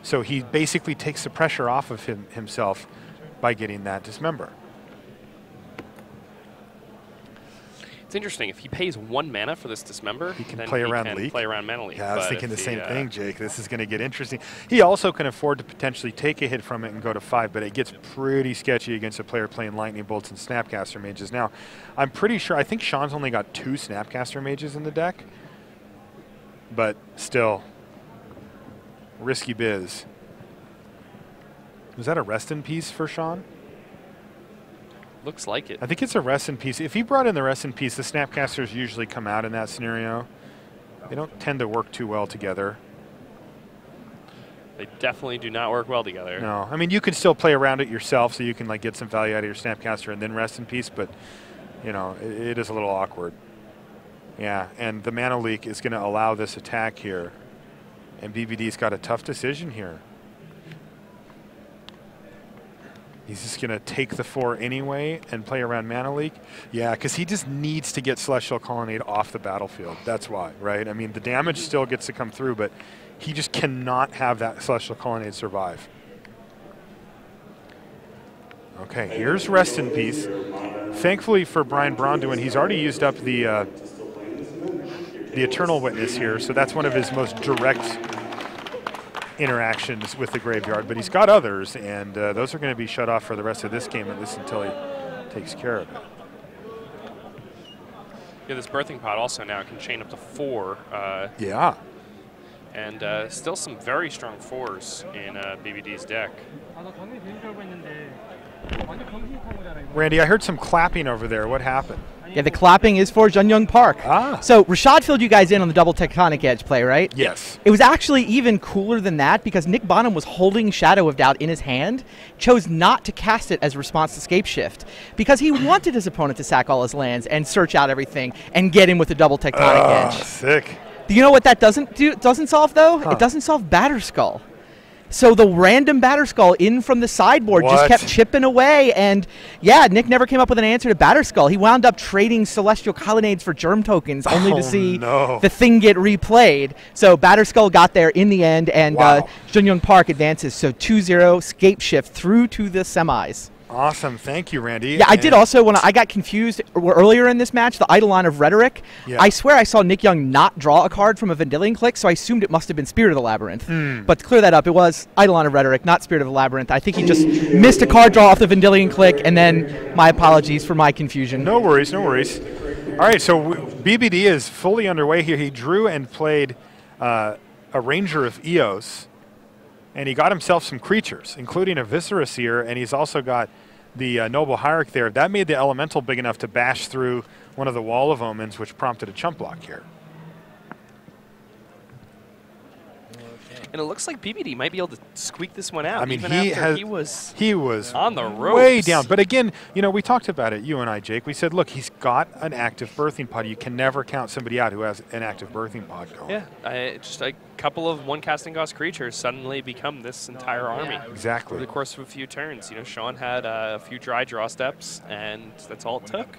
So he basically takes the pressure off of himself by getting that Dismember. It's interesting. If he pays 1 mana for this Dismember, he can then play he around can Leak. play around Mana Leak. Yeah, I was But thinking the if same he, thing, Jake. This is going to get interesting. He also can afford to potentially take a hit from it and go to 5, but it gets pretty sketchy against a player playing Lightning Bolts and Snapcaster Mages. Now, I'm pretty sure, I think Sean's only got 2 Snapcaster Mages in the deck, but still, risky biz. Was that a Rest in Peace for Sean? Looks like it. I think it's a Rest in Peace. If he brought in the Rest in Peace, the Snapcasters usually come out in that scenario. They don't tend to work too well together. They definitely do not work well together. No, I mean, you can still play around it yourself, so you can like get some value out of your Snapcaster and then Rest in Peace, but you know, it is a little awkward. Yeah, and the Mana Leak is going to allow this attack here, and BBD's got a tough decision here. He's just going to take the 4 anyway and play around Mana Leak. Yeah, because he just needs to get Celestial Colonnade off the battlefield. That's why, right? I mean, the damage still gets to come through, but he just cannot have that Celestial Colonnade survive. Okay, here's Rest in Peace. Thankfully for Brian Bronduin, he's already used up the Eternal Witness here, so that's one of his most direct interactions with the graveyard, but he's got others, and those are going to be shut off for the rest of this game, at least until he takes care of it. Yeah, this Birthing Pod also now can chain up to 4. Yeah. And still some very strong 4s in BBD's deck. 나 정리 되는 줄 알고 했는데 완전 정신이 거잖아 이거. Randy, I heard some clapping over there. What happened? Yeah, the clapping is for Jun-Young Park. Ah. So Rashad filled you guys in on the double Tectonic Edge play, right? Yes. It was actually even cooler than that because Nick Bonham was holding Shadow of Doubt in his hand, chose not to cast it as a response to Scape Shift because he wanted his opponent to sack all his lands and search out everything and get in with the double Tectonic Edge. Sick. Do you know what that doesn't solve though? Huh. It doesn't solve Batterskull. So the random Batterskull in from the sideboard just kept chipping away, and yeah, Nick never came up with an answer to Batterskull. He wound up trading Celestial Colonnades for Germ tokens only to see the thing get replayed. So Batterskull got there in the end, and Jun-Young Park advances. So 2-0 Scape Shift through to the semis. Awesome. Thank you, Randy. Yeah, I did also, when I got confused earlier in this match, the Eidolon of Rhetoric, I swear I saw Nick Young not draw a card from a Vendilion Click, so I assumed it must have been Spirit of the Labyrinth. But to clear that up, it was Eidolon of Rhetoric, not Spirit of the Labyrinth. I think he just missed a card draw off the Vendilion Click, and then my apologies for my confusion. No worries, no worries. All right, so BBD is fully underway here. He drew and played a Ranger of Eos, and he got himself some creatures, including a Viscera Seer, and he's also got the Noble Hierarch there. That made the Elemental big enough to bash through one of the Wall of Omens, which prompted a chump block here. And it looks like BBD might be able to squeak this one out. I mean, even he after was he was on the ropes. Way down. But again, you know, we talked about it, you and I, Jake. We said, look, he's got an active birthing pod. You can never count somebody out who has an active birthing pod going. Yeah, just a couple of one casting cost creatures suddenly become this entire army. Exactly. Over the course of a few turns. You know, Sean had a few dry draw steps, and that's all it took.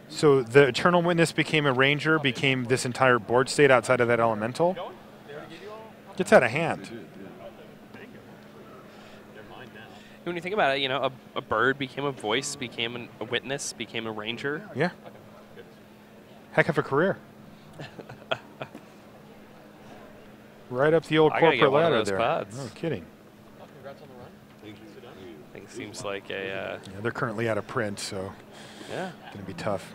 So the Eternal Witness became a Ranger, became this entire board state outside of that Elemental. Gets out of hand. When you think about it, you know, a bird became a voice, became a witness, became a ranger. Yeah. Heck of a career. Right up the old corporate ladder there. Pods. No kidding. I think it seems like a... Yeah, they're currently out of print, so yeah, going to be tough.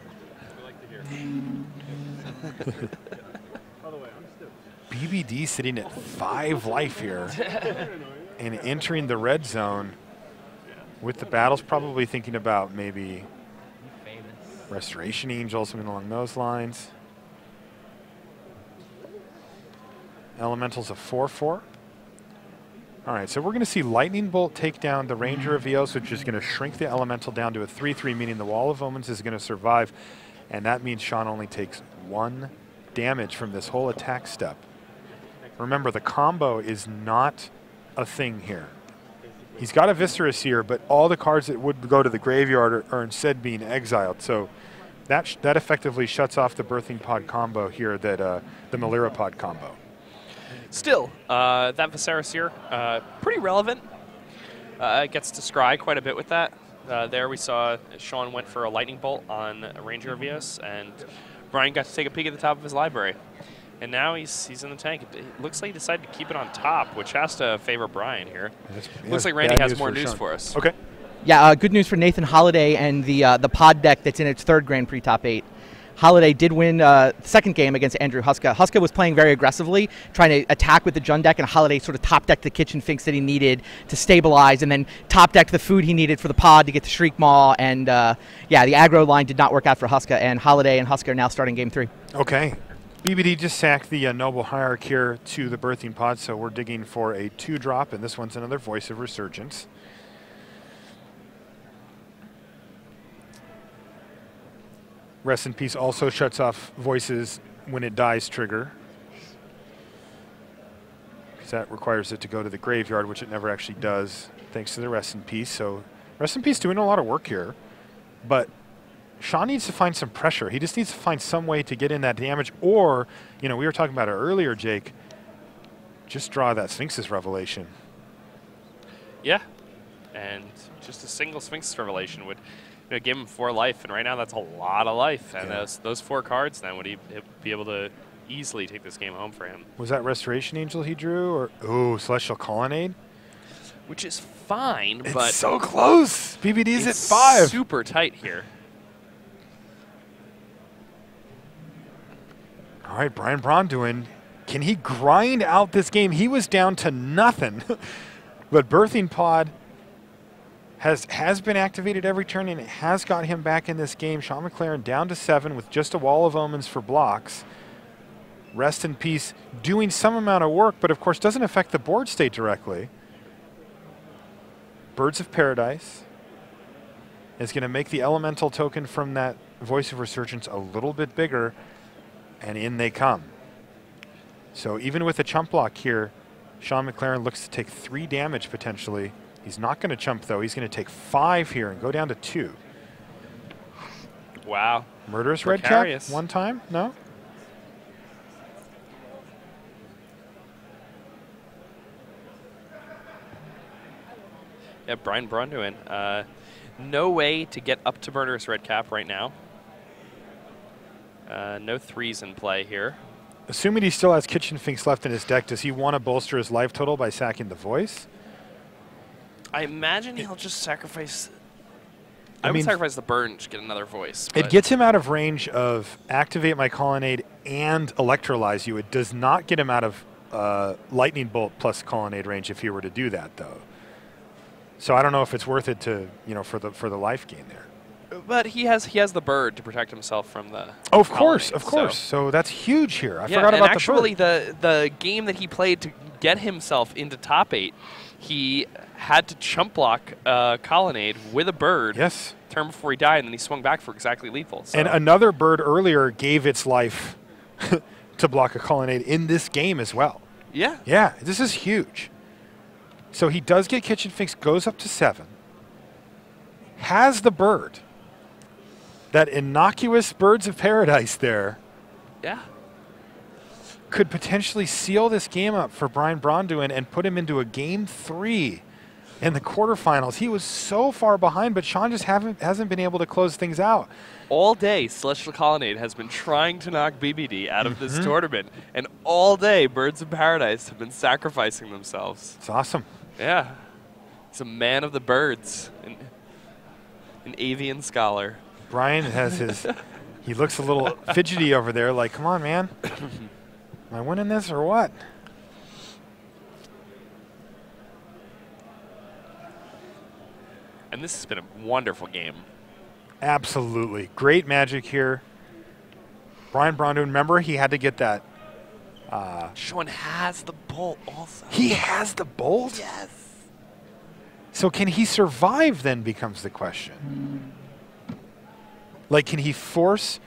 BBD sitting at 5 life here and entering the red zone with the battles, probably thinking about maybe Restoration Angel, something along those lines. Elemental's a 4/4. All right, so we're going to see Lightning Bolt take down the Ranger of Eos, which is going to shrink the Elemental down to a 3/3, meaning the Wall of Omens is going to survive, and that means Sean only takes 1 damage from this whole attack step. Remember, the combo is not a thing here. He's got a Viscera Seer, but all the cards that would go to the graveyard are instead being exiled. So that effectively shuts off the Birthing Pod combo here, that the Malira Pod combo. Still, that Viscera Seer, pretty relevant. Gets to scry quite a bit with that. There we saw Sean went for a Lightning Bolt on a Ranger of Eos, and Brian got to take a peek at the top of his library. And now he's in the tank. It looks like he decided to keep it on top, which has to favor Brian here. Looks like Randy has more news for us. Okay. Yeah, good news for Nathan Holiday and the pod deck that's in its 3rd Grand Prix top 8. Holiday did win the second game against Andrew Huska. Huska was playing very aggressively, trying to attack with the Jund deck, and Holiday sort of top decked the Kitchen Finks that he needed to stabilize, and then top decked the food he needed for the pod to get the Shriek Maw. And yeah, the aggro line did not work out for Huska, and Holiday and Huska are now starting game 3. Okay. BBD just sacked the Noble Hierarch here to the Birthing Pod, so we're digging for a 2-drop, and this one's another Voice of Resurgence. Rest in Peace also shuts off Voices when it dies trigger, because that requires it to go to the graveyard, which it never actually does, thanks to the Rest in Peace. So Rest in Peace doing a lot of work here, but Sean needs to find some pressure. He just needs to find some way to get in that damage, or, you know, we were talking about it earlier, Jake, just draw that Sphinx's Revelation. Yeah, and just a single Sphinx's Revelation would, you know, give him 4 life, and right now that's a lot of life. And yeah, those 4 cards then would he be able to easily take this game home for him. Was that Restoration Angel he drew, or Celestial Colonnade? Which is fine, it's but so close. BBD's at 5. Super tight here. All right, Brian Braun can he grind out this game? He was down to nothing, but Birthing Pod has been activated every turn, and it has got him back in this game. Sean McLaren down to 7 with just a Wall of Omens for blocks. Rest in Peace doing some amount of work, but of course doesn't affect the board state directly. Birds of Paradise is going to make the Elemental token from that Voice of Resurgence a little bit bigger, and in they come. So even with a chump block here, Sean McLaren looks to take 3 damage potentially. He's not going to chump, though. He's going to take 5 here and go down to 2. Wow. Murderous Red Cap one time? No? Yeah, Brian Brunduin. No way to get up to Murderous Red Cap right now. No 3s in play here. Assuming he still has Kitchen Finks left in his deck, does he want to bolster his life total by sacking the Voice? I imagine he'll just sacrifice... I would sacrifice the burn to get another Voice. It gets him out of range of Activate My Colonnade and Electrolyze You. It does not get him out of Lightning Bolt plus Colonnade range if he were to do that, though. So I don't know if it's worth it to, for the life gain there. But he has the bird to protect himself from the. Oh, of course, colony, of course. So that's huge here. I yeah, forgot and about actually the bird. the game that he played to get himself into top 8, he had to chump block Colonnade with a bird. Yes. Turn before he died, and then he swung back for exactly lethal. So. And another bird earlier gave its life to block a Colonnade in this game as well. Yeah. Yeah, this is huge. So he does get Kitchen Finks, goes up to 7, has the bird. That innocuous Birds of Paradise there Yeah. could potentially seal this game up for Brian Braunduin and put him into a game 3 in the quarterfinals. He was so far behind, but Sean just hasn't been able to close things out. All day, Celestial Colonnade has been trying to knock BBD out of this tournament, and all day, Birds of Paradise have been sacrificing themselves. It's awesome. Yeah. He's a man of the birds, an avian scholar. Brian has his, he looks a little fidgety over there, like, come on, man. Am I winning this or what? And this has been a wonderful game. Absolutely. Great magic here. Brian Braunduin, remember, he had to get that. Sean has the bolt also. He has the bolt? Yes. So can he survive then becomes the question. Like, can he force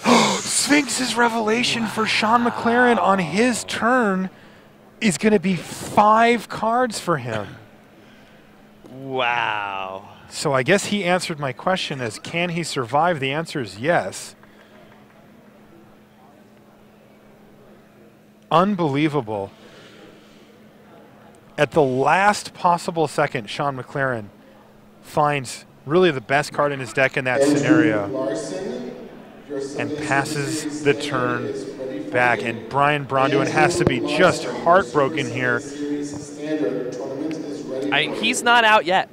Sphinx's revelation for Sean McLaren on his turn is going to be 5 cards for him. Wow. So I guess he answered my question as, can he survive? The answer is yes. Unbelievable. At the last possible second, Sean McLaren finds really the best card in his deck in that scenario and passes the turn back. And Brian Braunduin has to be just heartbroken here. He's not out yet.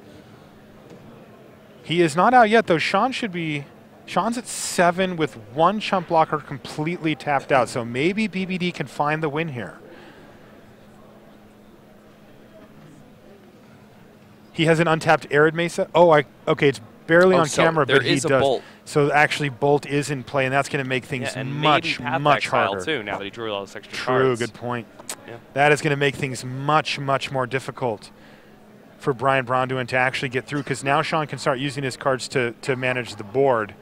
He is not out yet, though. Sean should be. Sean's at 7 with 1 chump blocker completely tapped out. So maybe BBD can find the win here. He has an untapped Arid Mesa. Oh, okay, it's barely on camera, but he does. Bolt. So actually, Bolt is in play, and that's going to make things much harder. Too, now that he drew all those extra True, cards. good point. Yeah. That is going to make things much more difficult for Brian Braunduin to actually get through, because now Sean can start using his cards to manage the board,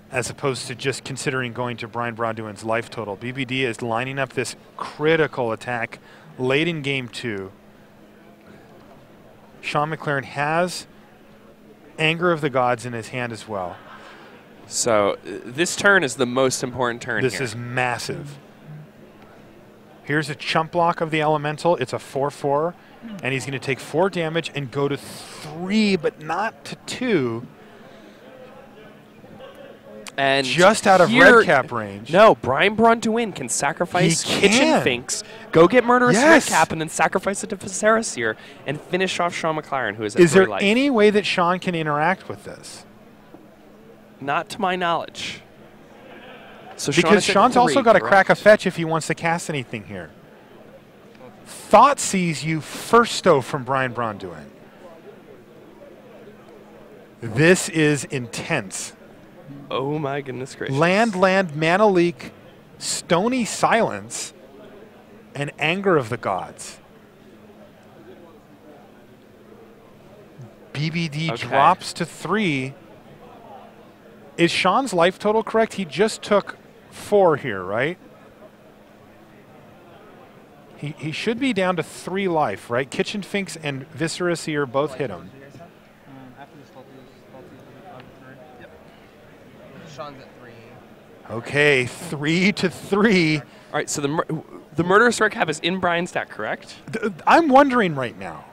as opposed to just considering going to Brian Braunduin's life total. BBD is lining up this critical attack late in game 2. Sean McLaren has Anger of the Gods in his hand as well. So this turn is the most important turn This here. is massive. Here's a chump block of the Elemental. It's a 4/4, and he's going to take 4 damage and go to 3, but not to 2. And just out of red cap range. No, Brian Braunduin can sacrifice He Kitchen can. Finks, go get Murderous Yes. Red Cap, and then sacrifice it to Viserys here and finish off Sean McLaren, who is at Is 3 there life. any way that Sean can interact with this? Not to my knowledge. So Because Sean's also got to crack a fetch if he wants to cast anything here. Thought sees you first, though, from Brian Braunduin. This is intense. Oh my goodness gracious. Land, Mana Leak, Stony Silence, and Anger of the Gods. BBD drops to 3. Is Sean's life total correct? He just took 4 here, right? He should be down to 3 life, right? Kitchen Finks and Viserys here both hit him. Sean's at 3. Okay, 3 to 3. All right, so the Murderous Red Cap is in Brian's deck, correct? I'm wondering right now,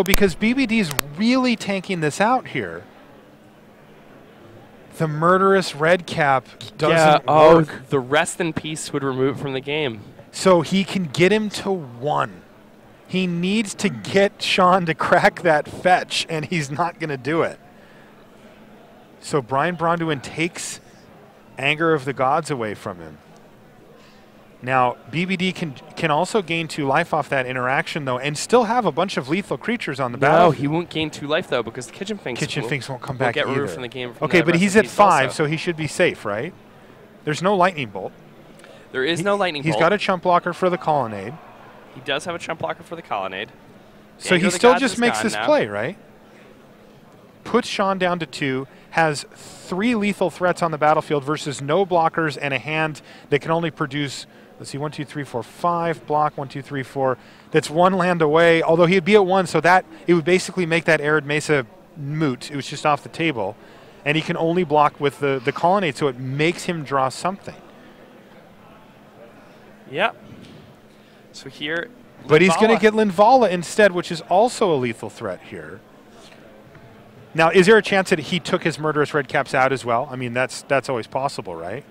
because BBD is really tanking this out here. The Murderous Red Cap doesn't work. The Rest in Peace would remove it from the game. So he can get him to 1. He needs to get Sean to crack that fetch, and he's not going to do it. So Brian Braunduin takes Anger of the Gods away from him. Now, BBD can also gain 2 life off that interaction, though, and still have a bunch of lethal creatures on the No, battlefield. he won't gain 2 life, though, because the Kitchen Finks Won't come will back get either. removed from the game. From Okay, the but rest he's of at the piece 5, also. so he should be safe, right? There's no lightning bolt. There is no lightning He's bolt. got a chump blocker for the colonnade. He does have a chump blocker for the colonnade. So Anger he of the still Gods just is makes gone this now. play, right? Puts Sean down to 2, has 3 lethal threats on the battlefield versus no blockers and a hand that can only produce, let's see, 1, 2, 3, 4, 5, block, 1, 2, 3, 4. That's 1 land away, although he'd be at 1, so that it would basically make that Arid Mesa moot. It was just off the table. And he can only block with the colonnade, so it makes him draw something. Yep. So here, But he's going to Linvala- get Linvala instead, which is also a lethal threat here. Now, is there a chance that he took his murderous red caps out as well? I mean, that's always possible, right?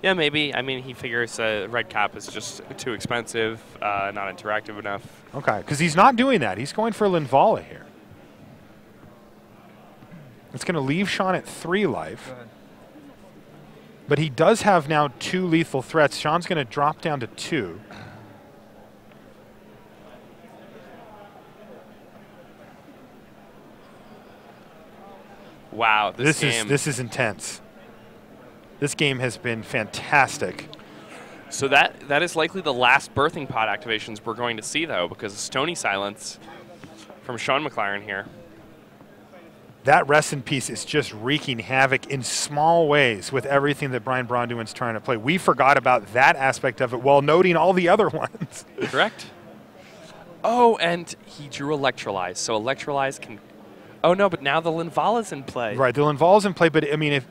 Yeah, maybe. I mean, he figures red cap is just too expensive, not interactive enough. Okay, because he's not doing that. He's going for Linvala here. It's going to leave Sean at 3 life. But he does have now 2 lethal threats. Sean's going to drop down to 2. Wow, this game. This is intense. This game has been fantastic. So that is likely the last birthing pod activations we're going to see, though, because of Stony Silence from Sean McLaren here. That rest in peace is just wreaking havoc in small ways with everything that Brian Bronduin's trying to play. We forgot about that aspect of it while noting all the other ones. Correct. Oh, and he drew Electrolyze, so Electrolyze can... Oh, no, but now the Linvala's in play. Right, the Linval's in play, but I mean,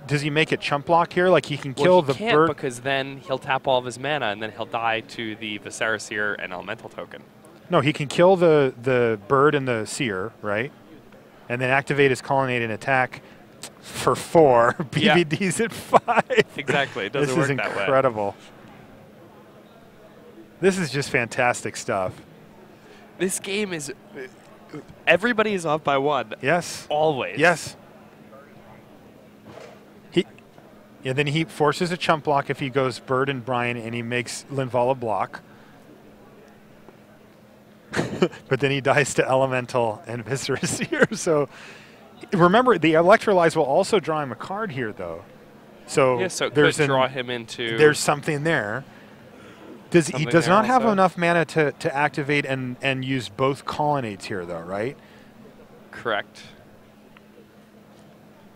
does he make it chump block here? Like he can kill Well, the he can't bird? because then he'll tap all of his mana, and then he'll die to the Viscera Seer and Elemental token. No, he can kill the bird and the seer, right? And then activate his colonnade and attack for 4. Yeah. BBD's at 5. Exactly, it This doesn't is work that way. incredible. This is just fantastic stuff. This game is... Everybody is off by 1. Yes. Always. Yes. Then he forces a chump block if he goes Bird and Brian, and he makes Linvala block. But then he dies to Elemental and Viscera Seer. So remember, the Electrolyze will also draw him a card here, though. So, Yeah, so it there's could draw him into... There's something there. He Something does there not have also. enough mana to activate and use both colonnades here, though, right? Correct.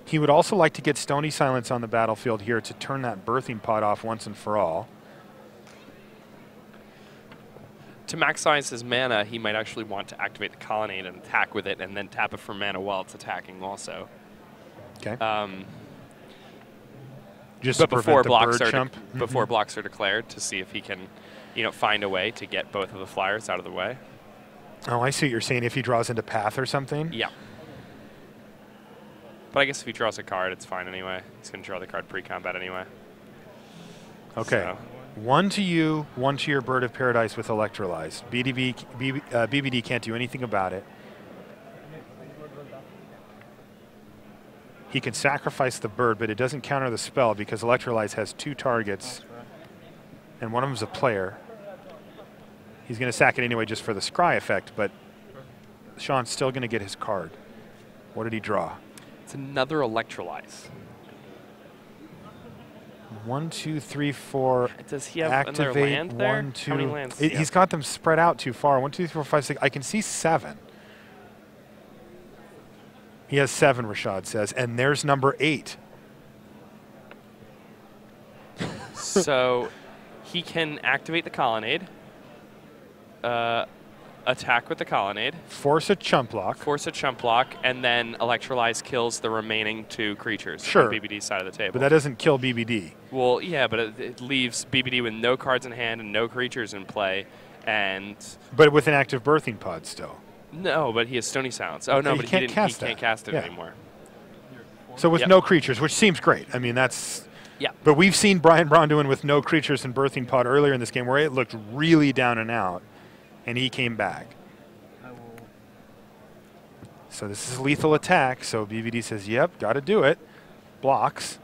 He would also like to get Stony Silence on the battlefield here to turn that birthing pod off once and for all. To maximize his mana, he might actually want to activate the Colonnade and attack with it, and then tap it for mana while it's attacking also. Okay. Just But to before prevent the blocks bird are chump. before blocks are declared, to see if he can, find a way to get both of the flyers out of the way. Oh, I see what you're saying. If he draws into path or something. Yeah. But I guess if he draws a card, it's fine anyway. He's going to draw the card pre-combat anyway. Okay. So. 1 to you, 1 to your Bird of Paradise with Electrolyze. BBD can't do anything about it. He can sacrifice the bird, but it doesn't counter the spell because Electrolyze has 2 targets, and one of them is a player. He's going to sack it anyway just for the scry effect, but Sean's still going to get his card. What did he draw? It's another Electrolyze. 1, 2, 3, 4. Does he have Activate another land there? 1, 2. How many lands? He's got them spread out too far. 1, 2, 3, 4, 5, 6. I can see 7. He has 7, Rashad says, and there's number 8. So he can activate the Colonnade, attack with the Colonnade, Force a chump block. force a chump block, and then Electrolyze kills the remaining 2 creatures Sure. on BBD's side of the table. But that doesn't kill BBD. Well, yeah, but it leaves BBD with no cards in hand and no creatures in play, and But with an active birthing pod still. no, but he has Stony Silence. Oh no, He but can't he cast can't that. cast it Yeah. anymore. So with Yep. no creatures, which seems great. I mean, that's... Yeah. But we've seen Brian Bronduin with no creatures in birthing pod earlier in this game where it looked really down and out, and he came back. So this is lethal attack, so BBD says, yep, got to do it. Blocks.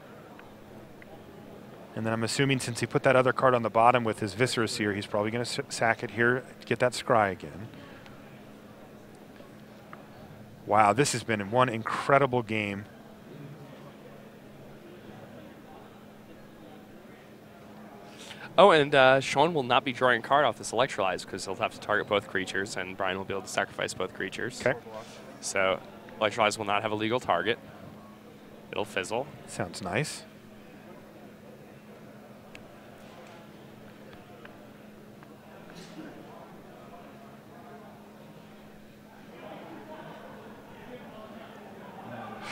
And then I'm assuming since he put that other card on the bottom with his Viscera Seer, he's probably going to sack it here to get that scry again. Wow, this has been one incredible game. Oh, and Sean will not be drawing a card off this Electrolyze because he'll have to target both creatures, and Brian will be able to sacrifice both creatures. Okay. So Electrolyze will not have a legal target. It'll fizzle. Sounds nice.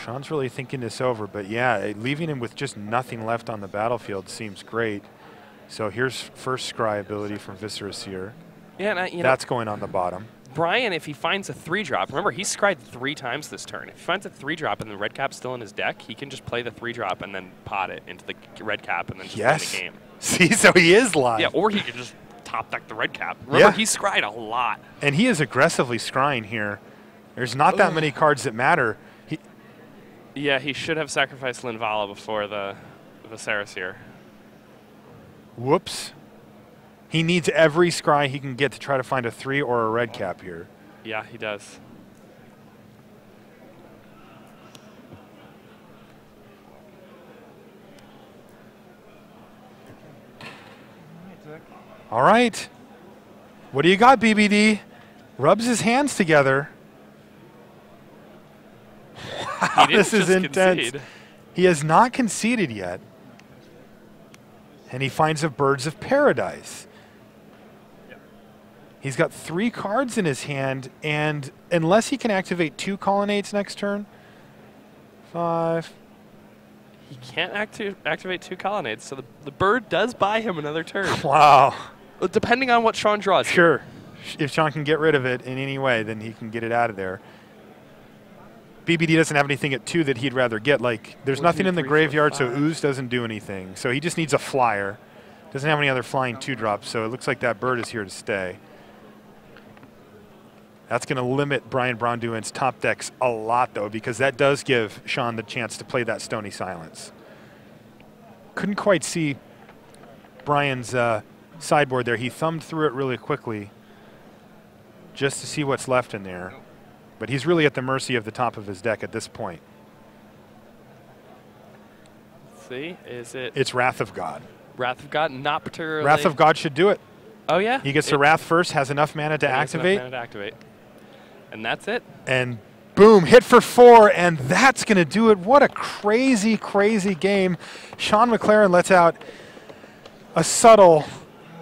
Sean's really thinking this over, but yeah, leaving him with just nothing left on the battlefield seems great. So here's first scry ability from Viscera Seer. Yeah, and that's going on the bottom. Brian, if he finds a 3-drop, remember he scried 3 times this turn. If he finds a 3-drop and the red cap's still in his deck, he can just play the 3-drop and then pot it into the red cap and then just win the game. See, so he is live. Yeah, or he could just top deck the red cap. Remember, he scried a lot. And he is aggressively scrying here. There's not that many cards that matter. Yeah, he should have sacrificed Linvala before the Viscera Seer. Whoops. He needs every scry he can get to try to find a 3 or a red cap here. Yeah, he does. All right. What do you got, BBD? Rubs his hands together. Wow, this is intense. Concede. He has not conceded yet. And he finds a Birds of Paradise. He's got 3 cards in his hand, and unless he can activate 2 Colonnades next turn, 5. He can't activate 2 Colonnades, so the bird does buy him another turn. Wow. Depending on what Sean draws. Sure. If Sean can get rid of it in any way, then he can get it out of there. BBD doesn't have anything at 2 that he'd rather get. Like, there's nothing in the graveyard, so Ooze doesn't do anything. So he just needs a flyer. Doesn't have any other flying 2-drops, so it looks like that bird is here to stay. That's going to limit Brian Braunduin's top decks a lot, though, because that does give Sean the chance to play that Stony Silence. Couldn't quite see Brian's sideboard there. He thumbed through it really quickly just to see what's left in there. But he's really at the mercy of the top of his deck at this point. Let's see, is it? It's Wrath of God. Wrath of God, not particularly. Wrath of God should do it. Oh, yeah? He gets to Wrath first, has enough mana to activate. And that's it. And boom, hit for 4, and that's going to do it. What a crazy, crazy game. Sean McLaren lets out a subtle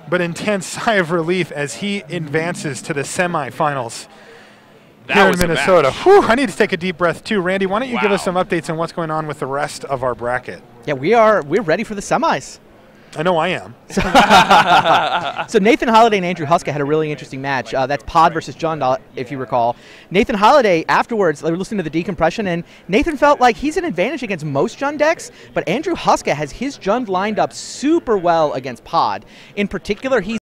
but intense sigh of relief as he advances to the semifinals here in Minnesota. Whew, I need to take a deep breath too. Randy, why don't you give us some updates on what's going on with the rest of our bracket? Yeah, we're ready for the semis. I know I am. So Nathan Holiday and Andrew Huska had a really interesting match. That's Pod versus John, if you recall. Nathan Holiday, afterwards, they were listening to the decompression, and Nathan felt like he's an advantage against most Jund decks, but Andrew Huska has his Jund lined up super well against Pod. In particular, he's